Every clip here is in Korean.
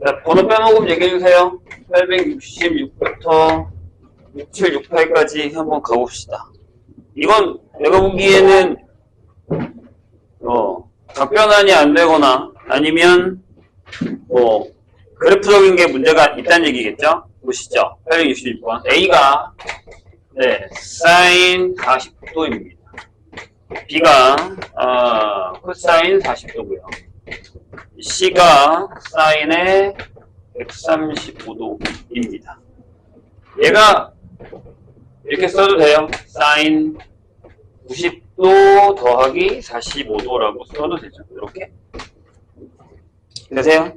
자, 번호 빼먹으면 얘기해주세요. 866부터 6768까지 한번 가봅시다. 이건 내가 보기에는 답변안이 안 되거나 아니면 그래프적인 게 문제가 있다는 얘기겠죠? 보시죠. 866번. A가 sin 40도입니다. B가 코사인 40도고요. C가 사인의 135도입니다. 얘가 이렇게 써도 돼요. 사인 90도 더하기 45도라고 써도 되죠. 이렇게. 되세요?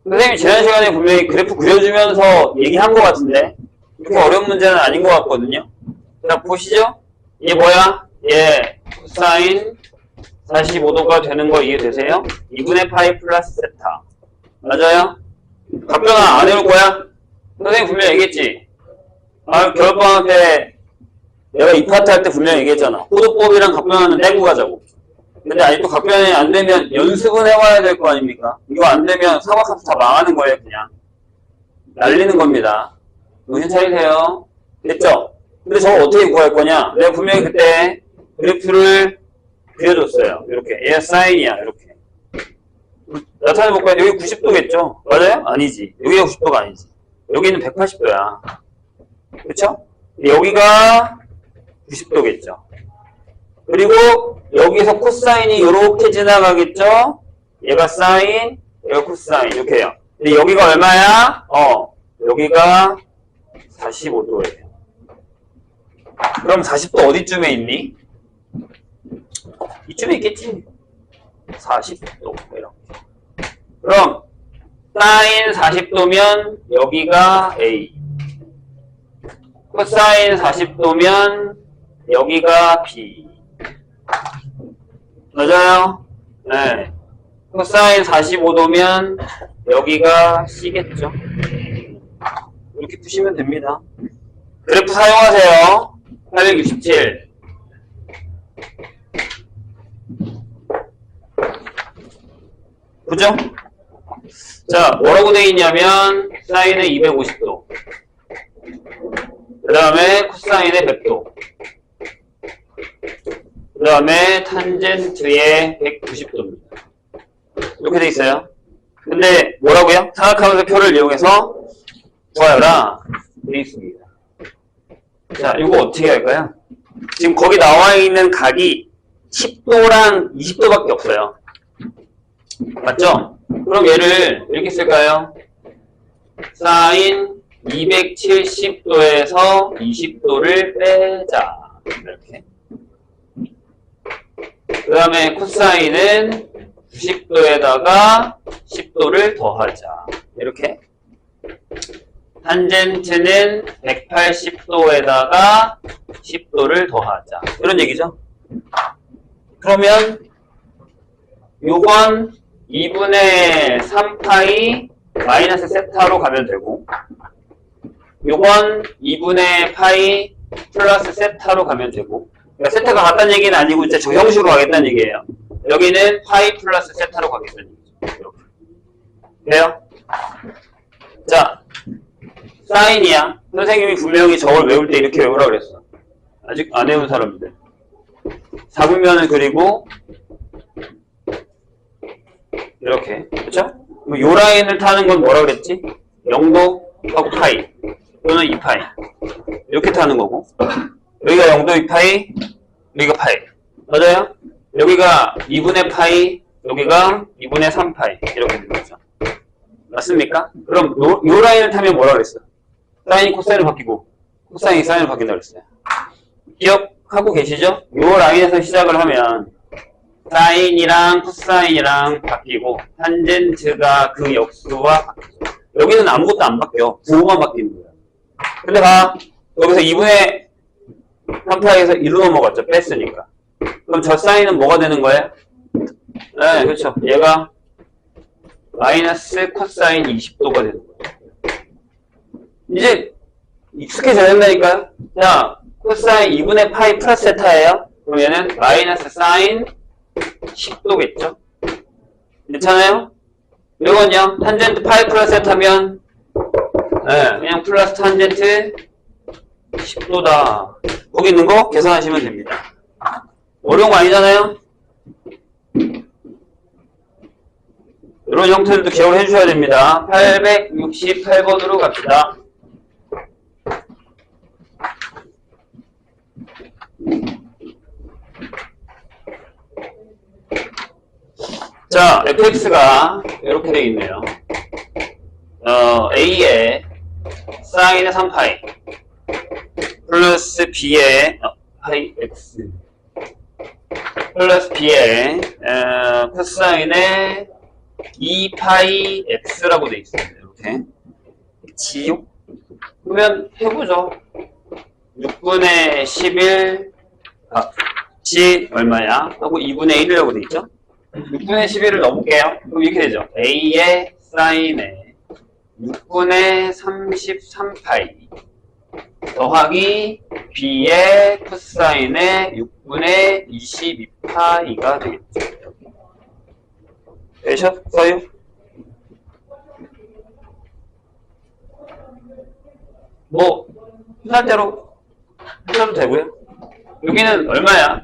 선생님이 지난 시간에 분명히 그래프 그려주면서 얘기한 것 같은데 이렇게 어려운 문제는 아닌 것 같거든요. 자, 보시죠. 이게 뭐야? 코사인 45도가 되는 거 이해되세요? 2분의 파이 플러스 세타. 맞아요? 답변은 안 해올 거야? 선생님 분명히 얘기했지? 겨울방학 때 내가 이 파트 할 때 분명히 얘기했잖아. 호도법이랑 각변하는 떼고 가자고. 근데 아직도 각변이 안 되면 연습은 해와야 될 거 아닙니까? 이거 안 되면 사각함수 다 망하는 거예요, 그냥. 날리는 겁니다. 정신 차리세요. 됐죠? 근데 저거 어떻게 구할 거냐? 내가 분명히 그때 그래프를 그려줬어요. 이렇게. 얘 사인이야, 이렇게. 나타내볼까요? 여기 90도겠죠? 맞아요? 아니지. 여기가 90도가 아니지. 여기는 180도야. 그쵸? 여기가 90도겠죠. 그리고 여기서 코사인이 이렇게 지나가겠죠? 얘가 사인, 얘가 코사인. 이렇게 해요. 근데 여기가 얼마야? 여기가 45도예요. 그럼 40도 어디쯤에 있니? 이쯤에 있겠지. 40도. 이렇게. 그럼 사인 40도면 여기가 A. 코사인 40도면 여기가 B. 맞아요? 네. 코사인 45도면 여기가 C겠죠. 이렇게 푸시면 됩니다. 그래프 사용하세요. 867. 그죠? 자, 뭐라고 되어 있냐면 사인은 250도. 그 다음에 코사인의 100도. 그 다음에 탄젠트의 190도입니다. 이렇게 돼 있어요. 근데 뭐라고요? 사각함수 표를 이용해서 구하여라 돼 있습니다. 자, 이거 어떻게 할까요? 지금 거기 나와 있는 각이 10도랑 20도밖에 없어요. 맞죠? 그럼 얘를 이렇게 쓸까요? 사인 270도에서 20도를 빼자. 이렇게. 그 다음에 코사인은 90도에다가 10도를 더하자. 이렇게. 탄젠트는 180도에다가 10도를 더하자. 이런 얘기죠. 그러면 요건 2분의 3파이 마이너스 세타로 가면 되고 요건 2분의 파이 플러스 세타로 가면 되고 그러니까 세타가 같다는 얘기는 아니고 이제 저 형식으로 가겠다는 얘기예요. 여기는 파이 플러스 세타로 가겠다는 얘기죠. 이렇게. 돼요? 자, 사인이야. 선생님이 분명히 저걸 외울 때 이렇게 외우라 그랬어. 아직 안 외운 사람들. 사분면을 그리고 이렇게. 그쵸? 요 라인을 타는 건 뭐라 그랬지? 0도하고 파이. 또는 2파이. 이렇게 타는 거고. 여기가 0도 2파이, 여기가 파이. 맞아요? 여기가 2분의 파이, 여기가 2분의 3파이. 이렇게 되는 거죠. 맞습니까? 그럼 요 라인을 타면 뭐라 그랬어? 사인이 코사인을 바뀌고, 코사인이 사인을 바뀐다 그랬어요. 기억하고 계시죠? 요 라인에서 시작을 하면 사인이랑 코사인이랑 바뀌고 탄젠트가 그 역수와 바뀌죠. 여기는 아무것도 안 바뀌어. 부호만 바뀌는 거예요. 근데 봐. 여기서 2분의 3파에서 1로 넘어갔죠. 뺐으니까. 그럼 저 사인은 뭐가 되는 거예요? 네, 그렇죠. 얘가 마이너스 코사인 20도가 되는 거예요. 이제 익숙해져야 된다니까요. 자, 코사인 2분의 파이 플러스 세타예요. 그럼 얘는 마이너스 사인 10도겠죠? 괜찮아요? 이건요, 탄젠트 파이 플러스 세타 하면, 네, 그냥 플러스 탄젠트 10도다. 거기 있는 거 계산하시면 됩니다. 어려운 거 아니잖아요? 이런 형태들도 기억을 해주셔야 됩니다. 868번으로 갑시다. 자, fx가 이렇게 되어 있네요. a의 사인의 3파이 플러스 b의 파이 x 플러스 b의 코사인의 2파이 x라고 되어 있습니다. 이렇게 지요? 그러면 해보죠. 6분의 11 값이 얼마야? 하고 2분의 1이라고 되어 있죠? 6분의 11을 넣어볼게요. 그럼 이렇게 되죠. a의 사인에 6분의 33파이 더하기 b의 코사인에 6분의 22파이가 되겠죠. 되셨어요? 뭐 편할 대로 하셔도 되고요. 여기는 얼마야?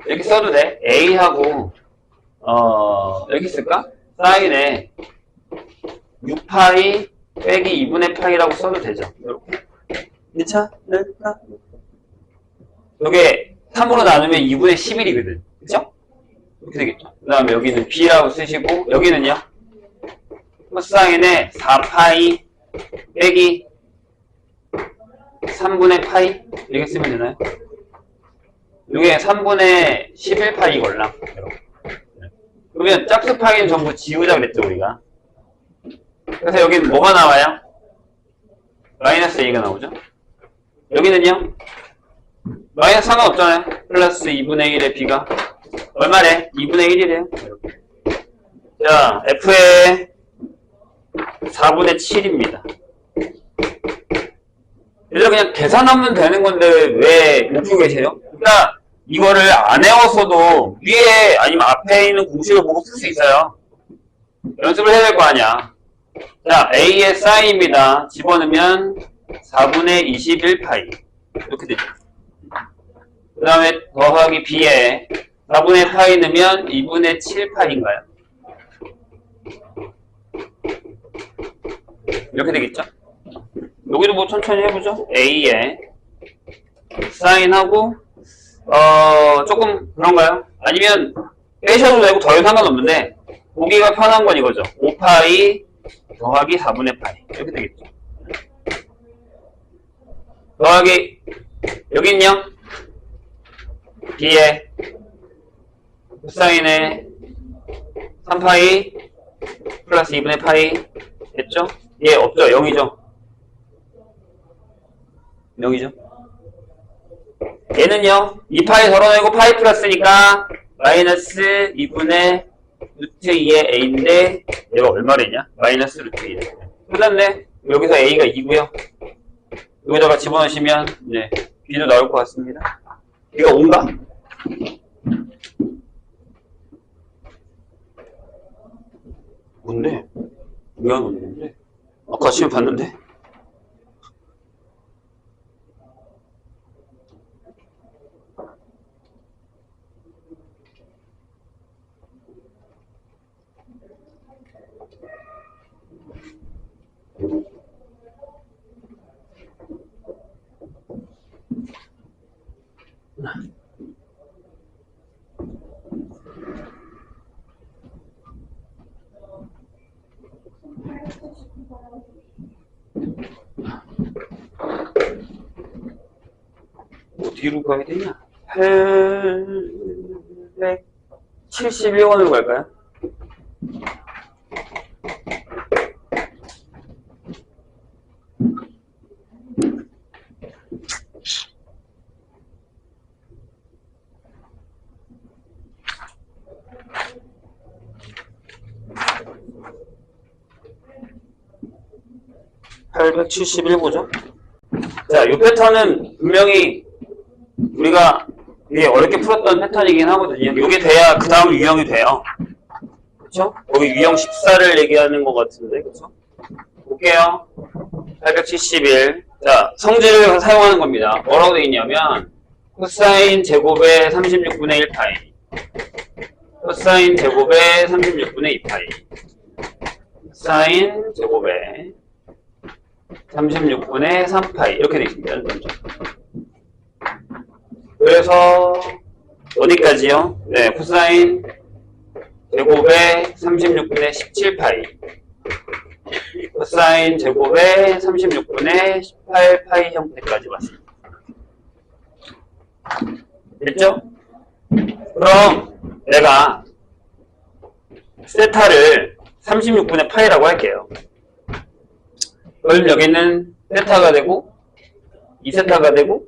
이렇게 써도 돼. a하고 여기 쓸까? 사인에 6파이 빼기 2분의 파이라고 써도 되죠. 이렇게. 괜찮을까? 요게 3으로 나누면 2분의 11이거든. 그쵸? 이렇게 되겠죠. 그 다음에 여기는 b라고 쓰시고, 여기는요? 코사인에 4파이 빼기 3분의 파이? 이렇게 쓰면 되나요? 이게 3분의 11파이 걸랑. 그러면 짝수 파이는 전부 지우자 그랬죠, 우리가. 그래서 여기는 뭐가 나와요? 마이너스 a가 나오죠? 여기는요? 마이너스 상관없잖아요. 플러스 2분의 1의 b가 얼마래? 2분의 1이래요. 자, f의 4분의 7입니다. 얘들 그냥 계산하면 되는 건데 왜 못 풀고 계세요? 그러니까 이거를 안 외웠어도 위에 아니면 앞에 있는 공식을 보고 풀 수 있어요. 연습을 해야 될 거 아니야. 자, a의 사인입니다. 집어넣으면 4분의 21파이 이렇게 되죠. 그 다음에 더하기 b에 4분의 파이 넣으면 2분의 7파이인가요? 이렇게 되겠죠? 여기도 뭐 천천히 해보죠. a에 사인하고 조금 그런가요? 아니면 빼셔도 되고 더해도 상관없는데 보기가 편한 건 이거죠. 5파이 더하기 4분의 파이 이렇게 되겠죠. 더하기 여긴요. b에 코사인에 3파이 플러스 2분의 파이 됐죠? 예, 없죠. 0이죠. 0이죠. 얘는요. 2파이 덜어내고 파이 플러스니까 마이너스 2분의 루트 2의 a인데 얘가 얼마래냐? 마이너스 루트 2. 끝났네. 여기서 a가 2고요. 여기다가 집어넣으시면 네, b도 나올 것 같습니다. 이거 5인가? 뭔데? 왜 안 오는데? 아까 시험 봤는데? 어디로 가야 되냐? 871원으로 갈까요? (871보죠) 자, 이 패턴은 분명히 우리가 이게 어렵게 풀었던 패턴이긴 하거든요. 이게 돼야 그 다음 유형이 돼요. 그쵸? 거기 유형 14를 얘기하는 것 같은데, 그쵸? 볼게요. 871. 자, 성질을 사용하는 겁니다. 뭐라고 되어 있냐면, 코사인 제곱의 36분의 1파이. 코사인 제곱의 36분의 2파이. 사인 제곱의 36분의 3파이. 이렇게 되어 있습니다. 그래서, 어디까지요? 네, 코사인 제곱의 36분의 17파이. 코사인 제곱의 36분의 18파이 형태까지 왔습니다. 됐죠? 그럼 내가 세타를 36분의 파이라고 할게요. 그럼 여기는 세타가 되고 2세타가 되고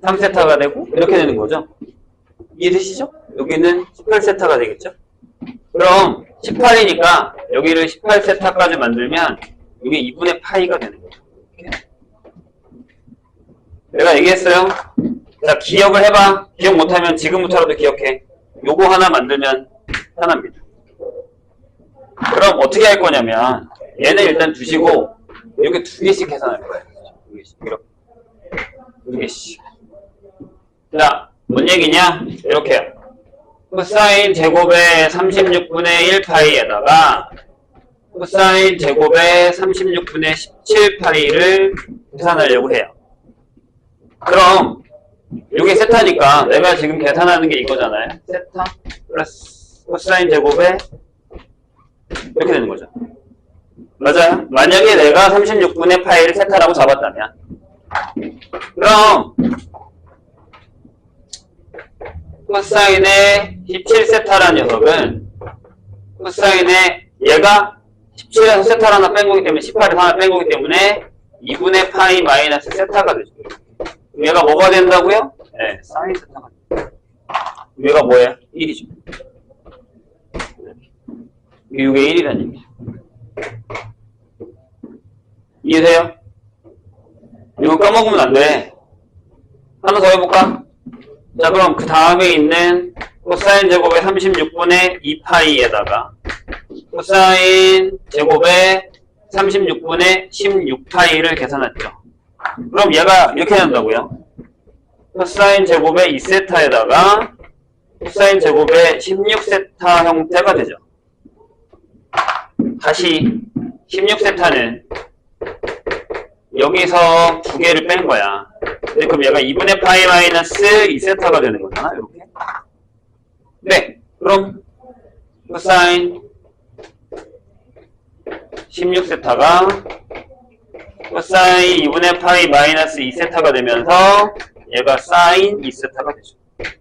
3세타가 되고 이렇게 되는 거죠. 이해되시죠? 여기는 18세타가 되겠죠? 그럼 18이니까 여기를 18세타까지 만들면 이게 2분의 파이가 되는 거죠. 내가 얘기했어요. 자, 기억을 해봐. 기억 못하면 지금부터라도 기억해. 요거 하나 만들면 편합니다. 그럼 어떻게 할 거냐면 얘는 일단 두시고 이렇게 2개씩 계산할 거예요. 2개씩. 이렇게. 2개씩. 자, 뭔 얘기냐? 이렇게 코사인 제곱의 36분의 1파이에다가 코사인 제곱의 36분의 17파이를 계산하려고 해요. 그럼 이게 세타니까 내가 지금 계산하는 게 이거잖아요. 세타 플러스 코사인 제곱에 이렇게 되는 거죠. 맞아요? 만약에 내가 36분의 파이를 세타라고 잡았다면 그럼 코사인의 17세타라는 녀석은 코사인의 얘가 17에서 세타를 하나 뺀 거기 때문에 18에서 하나 뺀 거기 때문에 2분의 파이 마이너스 세타가 되죠. 얘가 뭐가 된다고요? 네, 사인 세타가 돼요. 얘가 뭐예요? 1이죠. 이게 1이라는 얘기죠. 이해돼요? 이거 까먹으면 안 돼. 하나 더 해볼까? 자, 그럼 그 다음에 있는 코사인 제곱의 36분의 2파이에다가 코사인 제곱의 36분의 16파이를 계산했죠. 그럼 얘가 이렇게 된다고요. 코사인 제곱의 2세타에다가 코사인 제곱의 16세타 형태가 되죠. 다시 16세타는 여기서 2개를 뺀 거야. 그럼 얘가 2분의 파이 마이너스 2세타가 되는 거잖아, 이렇게. 네, 그럼 코사인 16세타가 코사인 2분의 파이 마이너스 2세타가 되면서 얘가 사인 2세타가 되죠.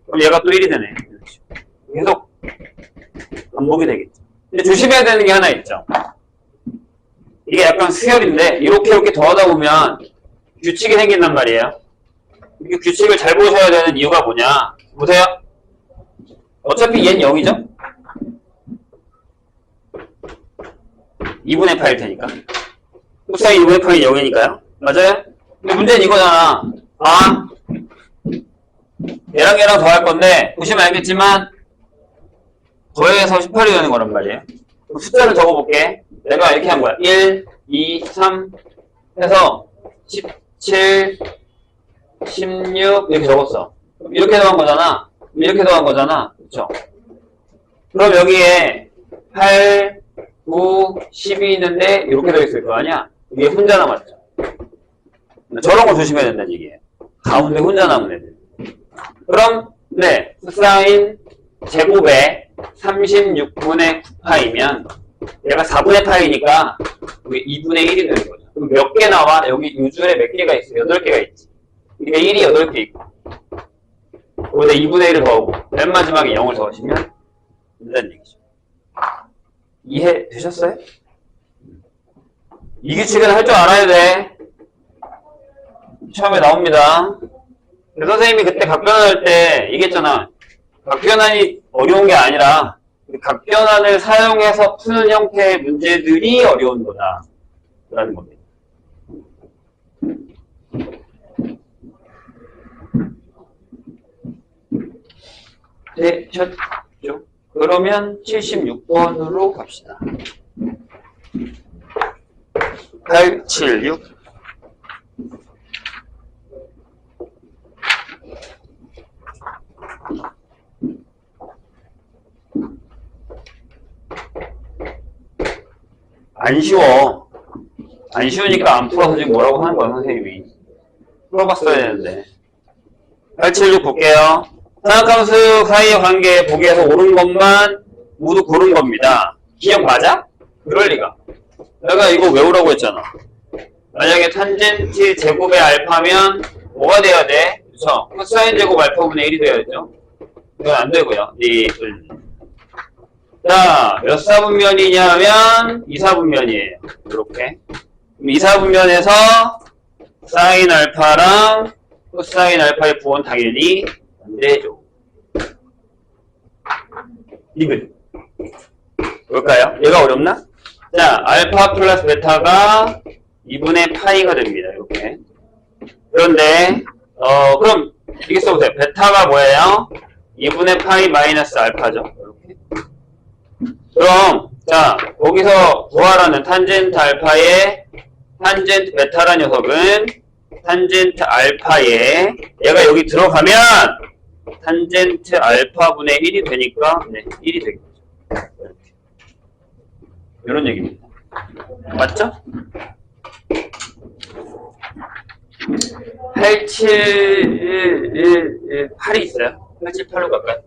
그럼 얘가 또 1이 되네. 계속 반복이 되겠죠. 근데 조심해야 되는 게 하나 있죠. 이게 약간 수열인데 이렇게 더하다 보면 규칙이 생긴단 말이에요. 이 규칙을 잘 보셔야 되는 이유가 뭐냐? 보세요. 어차피 얘는 0이죠? 2분의 파일 테니까. 코사인 2분의 파이 0이니까요. 맞아요? 근데 문제는 이거잖아. 아, 얘랑 얘랑 더할 건데 보시면 알겠지만 더해서 18이 되는 거란 말이에요. 그럼 숫자를 적어볼게. 내가 이렇게 한 거야. 1, 2, 3 해서 17, 16 이렇게 적었어. 이렇게 더한 거잖아. 이렇게 더한 거잖아. 그쵸? 그럼 여기에 8, 9, 10이 있는데 이렇게 들어있을 거 아니야? 이게 혼자 남았죠. 저런 거 조심해야 된다는 얘기예요. 가운데 혼자 남은 애들. 그럼 네, 코사인 제곱에 36분의 9파이면 얘가 4분의 파이니까 이게 2분의 1이 되는 거죠. 그럼 몇 개 나와? 여기 이 줄에 몇 개가 있어? 8개가 있지. 그러니까 1이 8개 있고 거기다 2분의 1을 더하고 맨 마지막에 0을 더하시면 된다는 얘기죠. 이해되셨어요? 이 규칙은 할 줄 알아야 돼. 처음에 나옵니다. 선생님이 그때 각변할 때 얘기했잖아. 각변환이 어려운 게 아니라 각변환을 사용해서 푸는 형태의 문제들이 어려운 거다 라는 겁니다. 되셨죠? 그러면 76번으로 갑시다. 876. 안 쉬워. 안 쉬우니까 안 풀어서 지금 뭐라고 하는 거야, 선생님이. 풀어봤어야 되는데. 876 볼게요. 삼각함수 사이의 관계 보기에서 옳은 것만 모두 고른 겁니다. 기억 맞아? 그럴 리가. 내가 이거 외우라고 했잖아. 만약에 탄젠트 제곱의 알파면 뭐가 돼야 돼? 그쵸? 코사인 제곱 알파분의 1이 돼야죠. 이건 안 되고요. 자, 몇 사분면이냐면 2사분면이에요. 이렇게. 그럼 2사분면에서 사인 알파랑 코사인 알파의 부호는 당연히 안 되죠. 이글. 뭘까요? 얘가 어렵나? 자, 알파 플러스 베타가 2분의 파이가 됩니다. 이렇게. 그런데, 그럼, 이게 써보세요. 베타가 뭐예요? 2분의 파이 마이너스 알파죠. 이렇게. 그럼, 자, 거기서 구하라는 탄젠트 알파의 탄젠트 베타란 녀석은 탄젠트 알파에 얘가 여기 들어가면 탄젠트 알파분의 1이 되니까, 네, 1이 되겠죠. 이렇게. 이런 얘기입니다. 맞죠? 878이 있어요. 878로 갈까요?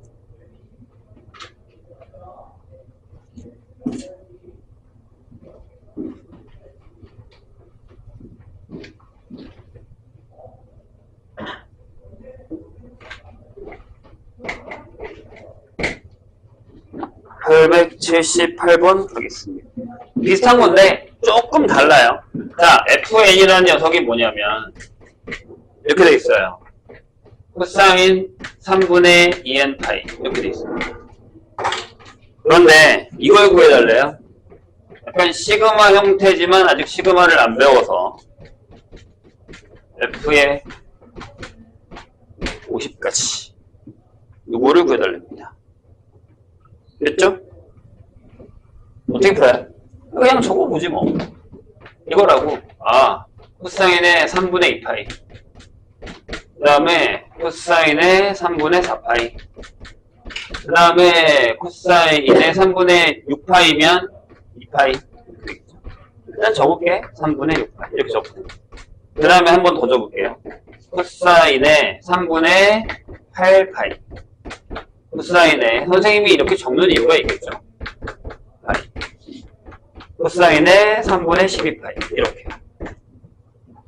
(878번) 가겠습니다. 비슷한 건데 조금 달라요. 자, fn이라는 녀석이 뭐냐면 이렇게 돼 있어요. 코사인 3분의 2n 파이 이렇게 돼 있어요. 그런데 이걸 구해달래요. 약간 시그마 형태지만 아직 시그마를 안 배워서 f의 50까지 이거를 구해달랍니다. 됐죠? 어떻게 풀어요? 그냥 적어보지 뭐. 이거라고. 코사인의 3분의 2파이. 그 다음에 코사인의 3분의 4파이. 그 다음에 코사인의 3분의 6파이면 2파이. 일단 적을게. 3분의 6파이. 이렇게 적을게요. 그 다음에 한 번 더 적을게요. 코사인의 3분의 8파이. 코사인의, 선생님이 이렇게 적는 이유가 있겠죠. 파이. 코사인의 3분의 12파이. 이렇게.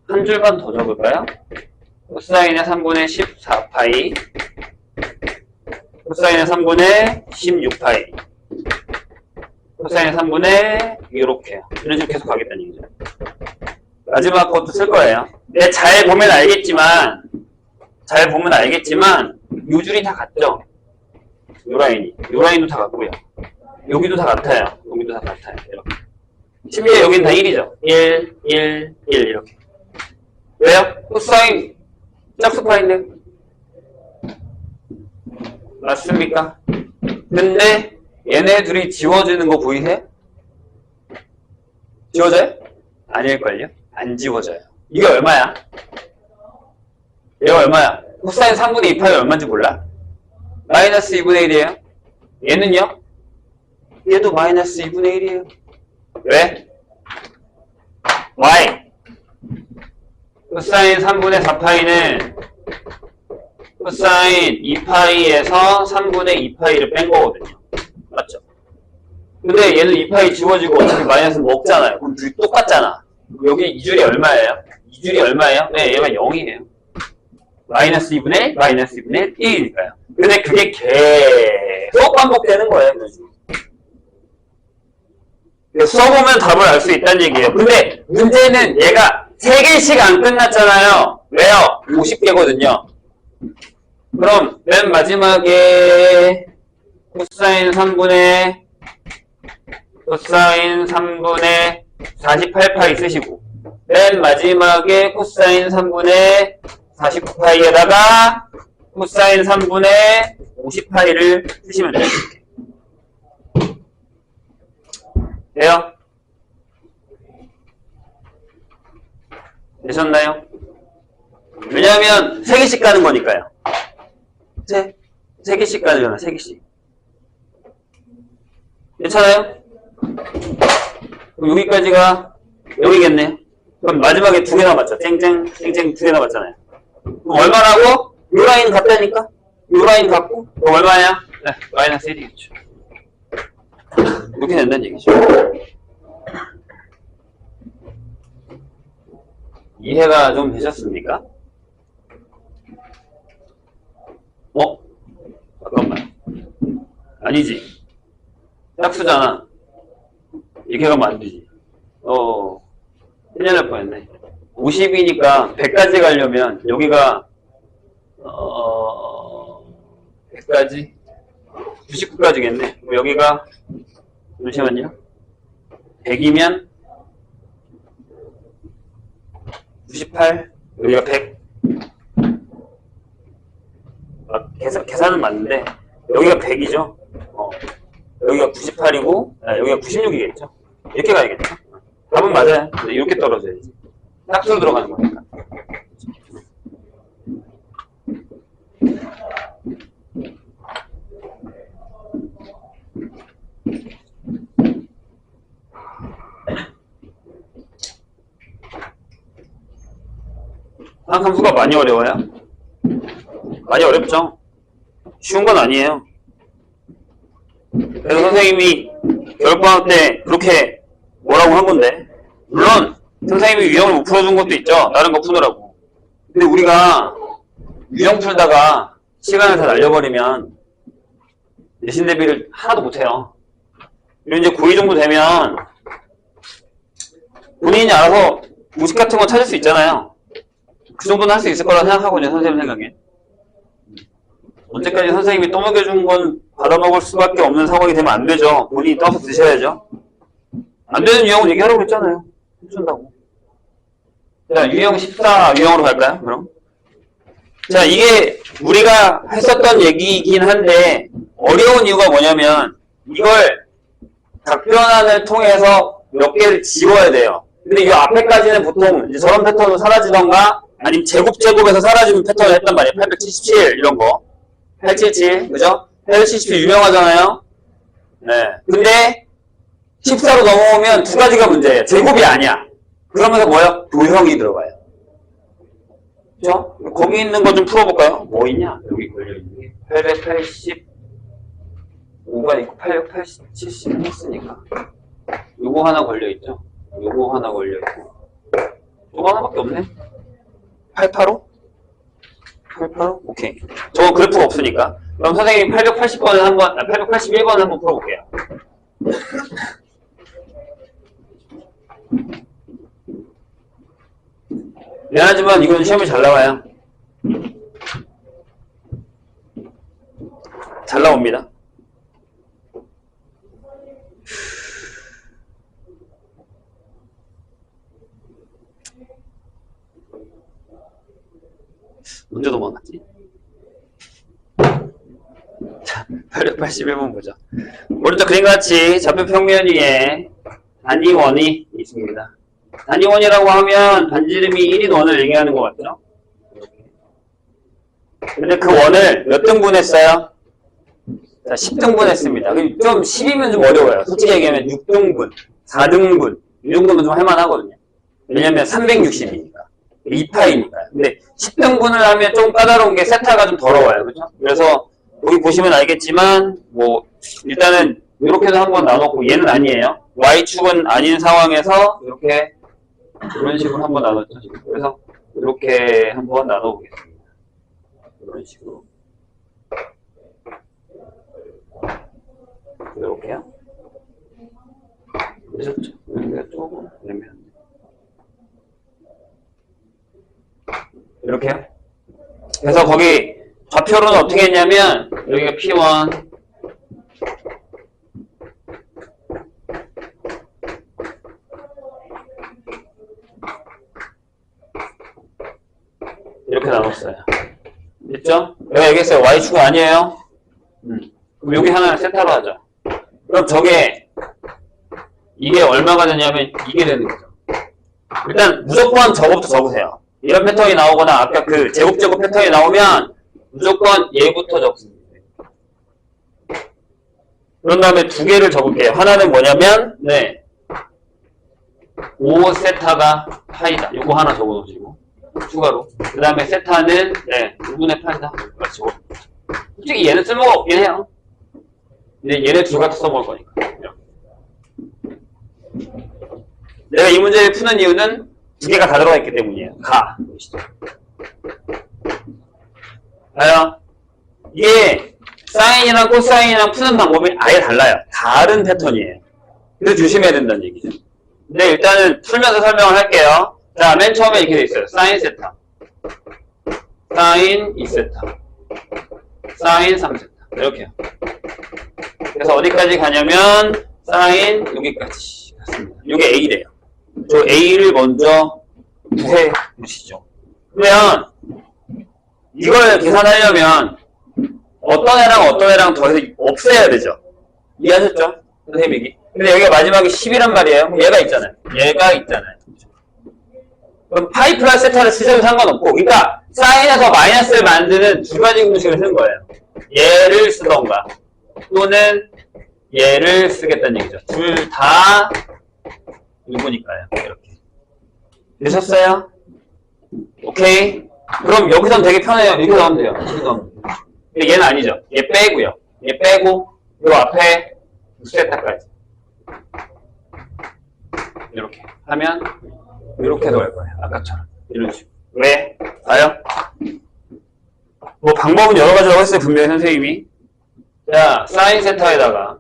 한 줄만 더 적을까요? 코사인의 3분의 14파이. 코사인의 3분의 16파이. 코사인의 3분의 이렇게요. 이런 식으로 계속 가겠다는 얘기죠. 마지막 것도 쓸 거예요. 근데 잘 보면 알겠지만 요 줄이 다 같죠? 요 라인도 다 같고요. 여기도 다 같아요. 여기도 다 같아요. 이렇게. 심지어 여기는 다 1이죠. 1, 1, 1 이렇게. 왜요? 코사인 짝수파인데 맞습니까? 근데 얘네 둘이 지워지는 거 보이세요? 지워져요? 아닐걸요? 안 지워져요. 이게 얼마야? 얘가 얼마야? 코사인 3분의 2파이 얼마인지 몰라? 마이너스 2분의 1이에요. 얘는요? 얘도 마이너스 2분의 1이에요. 왜? y 코사인 3분의 4파이는 코사인 2파이에서 3분의 2파이를 뺀 거거든요. 맞죠? 근데 얘는 2파이 지워지고 어차피 마이너스 먹잖아요. 그럼 둘이 똑같잖아. 여기 이 줄이 얼마예요? 이 줄이 얼마예요? 네, 얘가 0이에요. 마이너스 2분의 마이너스 2분의 1이니까요. 근데 그게 계속 반복되는 거예요. 써보면 답을 알 수 있다는 얘기예요. 근데 문제는 얘가 3개씩 안 끝났잖아요. 왜요? 50개거든요. 그럼 맨 마지막에 코사인 3분의 48파이 쓰시고 맨 마지막에 코사인 3분의 49파이에다가 코사인 3분의 50파이를 쓰시면 돼요. 돼요? 되셨나요? 왜냐하면 3개씩 가는 거니까요. 3개씩 가잖아, 3개씩. 괜찮아요? 그럼 여기까지가 여기겠네요. 그럼 마지막에 2개 남았죠. 쨍쨍 2개 남았잖아요. 그럼 얼마라고? 요 라인 같다니까? 요 라인 같고? 그럼 얼마야? 네, 마이너스 1이겠죠. 이렇게 된다는 얘기죠. 이해가 좀 되셨습니까? 잠깐만. 아니지. 짝수잖아. 이렇게 가면 안 되지. 큰일 날 뻔했네. 50이니까 100까지 가려면 여기가 100까지? 99까지겠네. 여기가 잠시만요. 100이면 98, 여기가 100. 계산은 맞는데 여기가 100이죠. 여기가 98이고 여기가 96이겠죠. 이렇게 가야겠죠. 답은 맞아요. 근데 이렇게 떨어져야지. 짝수로 들어가는 거니까. 함수가 많이 어려워요? 많이 어렵죠? 쉬운 건 아니에요. 그래서 선생님이 겨울방학 때 그렇게 뭐라고 한 건데, 물론 선생님이 유형을 못 풀어준 것도 있죠. 다른 거 푸느라고. 근데 우리가 유형 풀다가 시간을 다 날려버리면 내신 대비를 하나도 못해요. 이제 고2 정도 되면 본인이 알아서 공식 같은 거 찾을 수 있잖아요. 그 정도는 할 수 있을 거라 생각하거든요, 선생님 생각에. 언제까지 선생님이 떠먹여준 건 받아먹을 수밖에 없는 상황이 되면 안 되죠. 본인이 떠서 드셔야죠. 안 되는 유형은 얘기하라고 했잖아요. 해준다고. 자, 유형 14 유형으로 갈까요, 그럼? 자, 이게 우리가 했었던 얘기이긴 한데, 어려운 이유가 뭐냐면, 이걸 답변안을 통해서 몇 개를 지워야 돼요. 근데 이 앞에까지는 보통 이제 저런 패턴으로 사라지던가, 아니면 제곱에서 사라지는 패턴을 했단 말이에요. 877, 이런 거. 877, 그죠? 877 유명하잖아요? 네. 근데, 14로 넘어오면 두 가지가 문제예요. 제곱이 아니야. 그러면서 뭐요? 도형이 들어가요. 그죠? 거기 있는 거 좀 풀어볼까요? 뭐 있냐? 여기 걸려있는 게. 885가 있고, 870 했으니까. 요거 하나 걸려있죠? 요거 하나 걸려있고. 요거 하나밖에 없네? 885? 885? 오케이. 저건 그래프가 없으니까. 그럼 선생님 880번을 한번, 881번을 한번 풀어볼게요. 미안하지만 이건 시험이 잘 나와요. 잘 나옵니다. 언제 도망갔지? 자, 881번 보죠. 오른쪽 그림같이 좌표 평면 위에 단위원이 있습니다. 단위원이라고 하면 반지름이 1인 원을 얘기하는 것 같죠? 근데 그 원을 몇 등분 했어요? 자, 10등분 했습니다. 좀 10이면 좀 어려워요. 솔직히 얘기하면 6등분, 4등분 이 정도면 좀 할만하거든요. 왜냐면 360이니까 2파이니까요. 근데 10등분을 하면 좀 까다로운 게 세타가 좀 더러워요. 그죠? 그래서 여기 보시면 알겠지만 뭐 일단은 이렇게도 한번 나눴고 얘는 아니에요. Y축은 아닌 상황에서 이렇게 이런 식으로 한번 나눴죠. 그래서 이렇게 한번 나눠보겠습니다. 이런 식으로. 이렇게요. 되셨죠? 여기가 조금 애매한데. 이렇게요. 그래서 거기 좌표로는 어떻게 했냐면 여기가 P1 이렇게 나눴어요. 됐죠? 내가 얘기했어요. Y축은 아니에요. 그럼 여기 하나를 세타로 하죠. 그럼 저게 이게 얼마가 되냐면 이게 되는 거죠. 일단 무조건 저거부터 적으세요. 이런 패턴이 나오거나 아까 그 제곱 패턴이 나오면 무조건 얘부터 적습니다. 그런 다음에 두 개를 적을게요. 하나는 뭐냐면 5세타가 파이다. 요거 하나 적어놓으시고 추가로. 그 다음에 세타는 5분의 8이다. 맞죠? 솔직히 얘는 쓸모가 없긴 해요. 근데 얘네 둘 같이 써먹을 거니까. 내가 이 문제를 푸는 이유는 두 개가 다 들어가 있기 때문이에요. 보시죠. 봐요. 이게 사인이랑 코사인이랑 푸는 방법이 아예 달라요. 다른 패턴이에요. 그래서 조심해야 된다는 얘기죠. 근데 일단은 풀면서 설명을 할게요. 자, 맨 처음에 이렇게 돼 있어요. 사인 세타, 사인 2세타, 사인 3세타. 이렇게요. 그래서 어디까지 가냐면 사인 여기까지 갔습니다. 이게 A래요. 저 A를 먼저 구해 보시죠. 그러면 이걸 계산하려면 어떤 애랑 더해서 없애야 되죠. 이해하셨죠? 선생님이. 근데 여기가 마지막에 10이란 말이에요. 얘가 있잖아요. 그럼 파이 플러스 세타를 쓰셔도 상관없고, 그러니까 사인에서 마이너스를 만드는 두 가지 공식을 쓰는 거예요. 얘를 쓰던가 또는 얘를 쓰겠다는 얘기죠. 둘 다 이거니까요. 이렇게 되셨어요? 오케이. 그럼 여기선 되게 편해요. 이렇게 나오면 돼요. 근데 얘는 아니죠. 얘 빼고요. 얘 빼고 요 앞에 2세타까지 이렇게 하면 이렇게 넣을 거예요. 아까처럼 이런 식으로. 왜? 봐요. 뭐 방법은 여러 가지라고 했어요. 분명히 선생님이. 자, 사인 세타에다가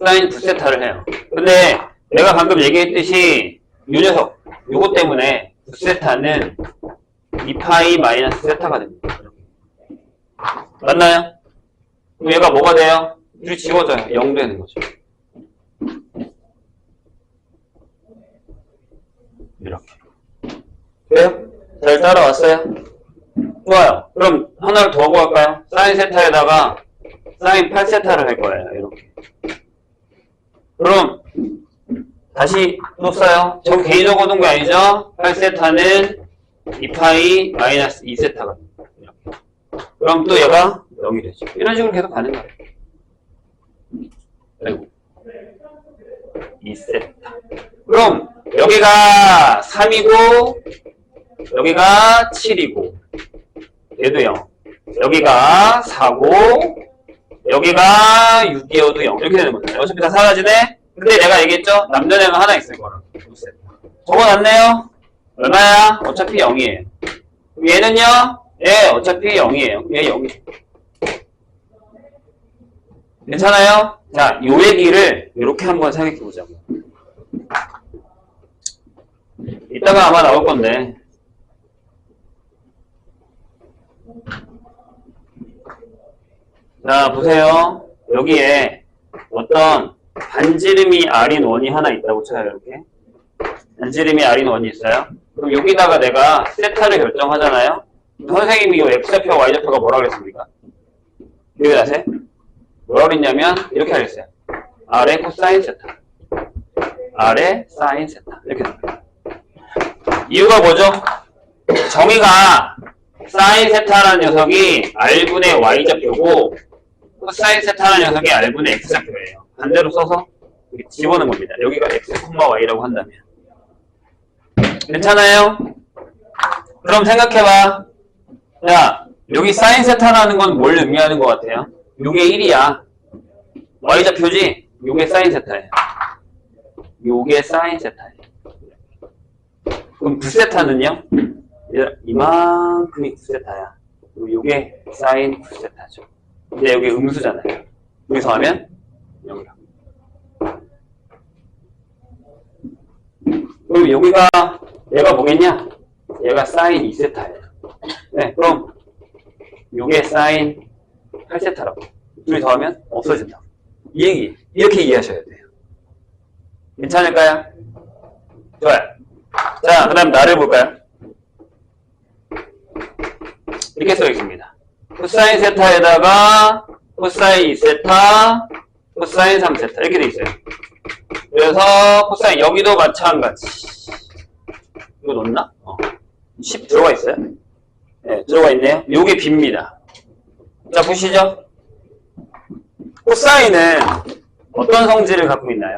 사인 9세타를 해요. 근데 내가 방금 얘기했듯이 이 녀석 요거 때문에 9세타는 2파이 마이너스 세타가 됩니다. 맞나요? 그럼 얘가 뭐가 돼요? 둘이 지워져요. 0 되는 거죠. 이렇게. 그래요? 잘 따라왔어요? 좋아요. 그럼 하나를 더 하고 갈까요? 사인 세타에다가 사인 8세타를 할 거예요. 이렇게. 그럼 다시 또 써요. 저 개인 적어둔 거 아니죠? 8세타는 2파이 마이너스 2세타가 됩니다. 이렇게. 그럼 또 얘가 0이 되죠. 이런 식으로 계속 가는 거예요. 아이고. 2세타. 그럼 여기가 3이고 여기가 7이고 얘도 0. 여기가 4고 여기가 6이어도 0. 이렇게 되는 거잖아요. 어차피 다 사라지네. 근데 내가 얘기했죠? 남전에는 하나 있을 거라고. 적어놨네요. 얼마야? 어차피 0이에요. 그럼 얘는요? 예, 어차피 0이에요. 얘 0이에요. 괜찮아요? 자, 요 얘기를 이렇게 한번 생각해 보자고요. 이따가 아마 나올 건데. 자, 보세요. 여기에 어떤 반지름이 R인 원이 하나 있다고 쳐요, 이렇게. 반지름이 R인 원이 있어요. 그럼 여기다가 내가 세타를 결정하잖아요. 선생님이 이 X좌표, Y좌표가 뭐라 그랬습니까? 기억이 나세요? 뭐라 그랬냐면, 이렇게 하겠어요. R의 코사인 세타. R의 사인 세타. 이렇게 됩니다. 이유가 뭐죠? 정의가 사인 세타라는 녀석이 R분의 Y좌표고, 코사인 세타라는 녀석이 R분의 X좌표예요. 반대로 써서 이렇게 집어넣은 겁니다. 여기가 X, Y라고 한다면. 괜찮아요? 그럼 생각해봐. 야, 여기 사인 세타라는 건 뭘 의미하는 것 같아요? 요게 1이야. Y좌표지? 요게 사인 세타예요. 요게 사인 세타예요. 그럼 9세타는요? 이만큼이 9세타야. 요게 사인 9세타죠. 근데 여기 음수잖아요. 여기서 하면 0이라고. 그럼 여기가 얘가 뭐겠냐? 얘가 사인 2세타예요. 네, 그럼 요게 사인 8세타라고. 둘이 더하면 없어진다. 이 얘기, 이렇게 이해하셔야 돼요. 괜찮을까요? 좋아요. 자, 그 다음 나를 볼까요? 이렇게 써있습니다. 코사인 세타에다가 코사인 2세타, 코사인 3세타 이렇게 돼 있어요. 그래서 코사인 여기도 마찬가지. 이거 놓나? 10 들어가 있어요? 네, 들어가 있네요. 요게 b입니다. 자, 보시죠. 코사인은 어떤 성질을 갖고 있나요?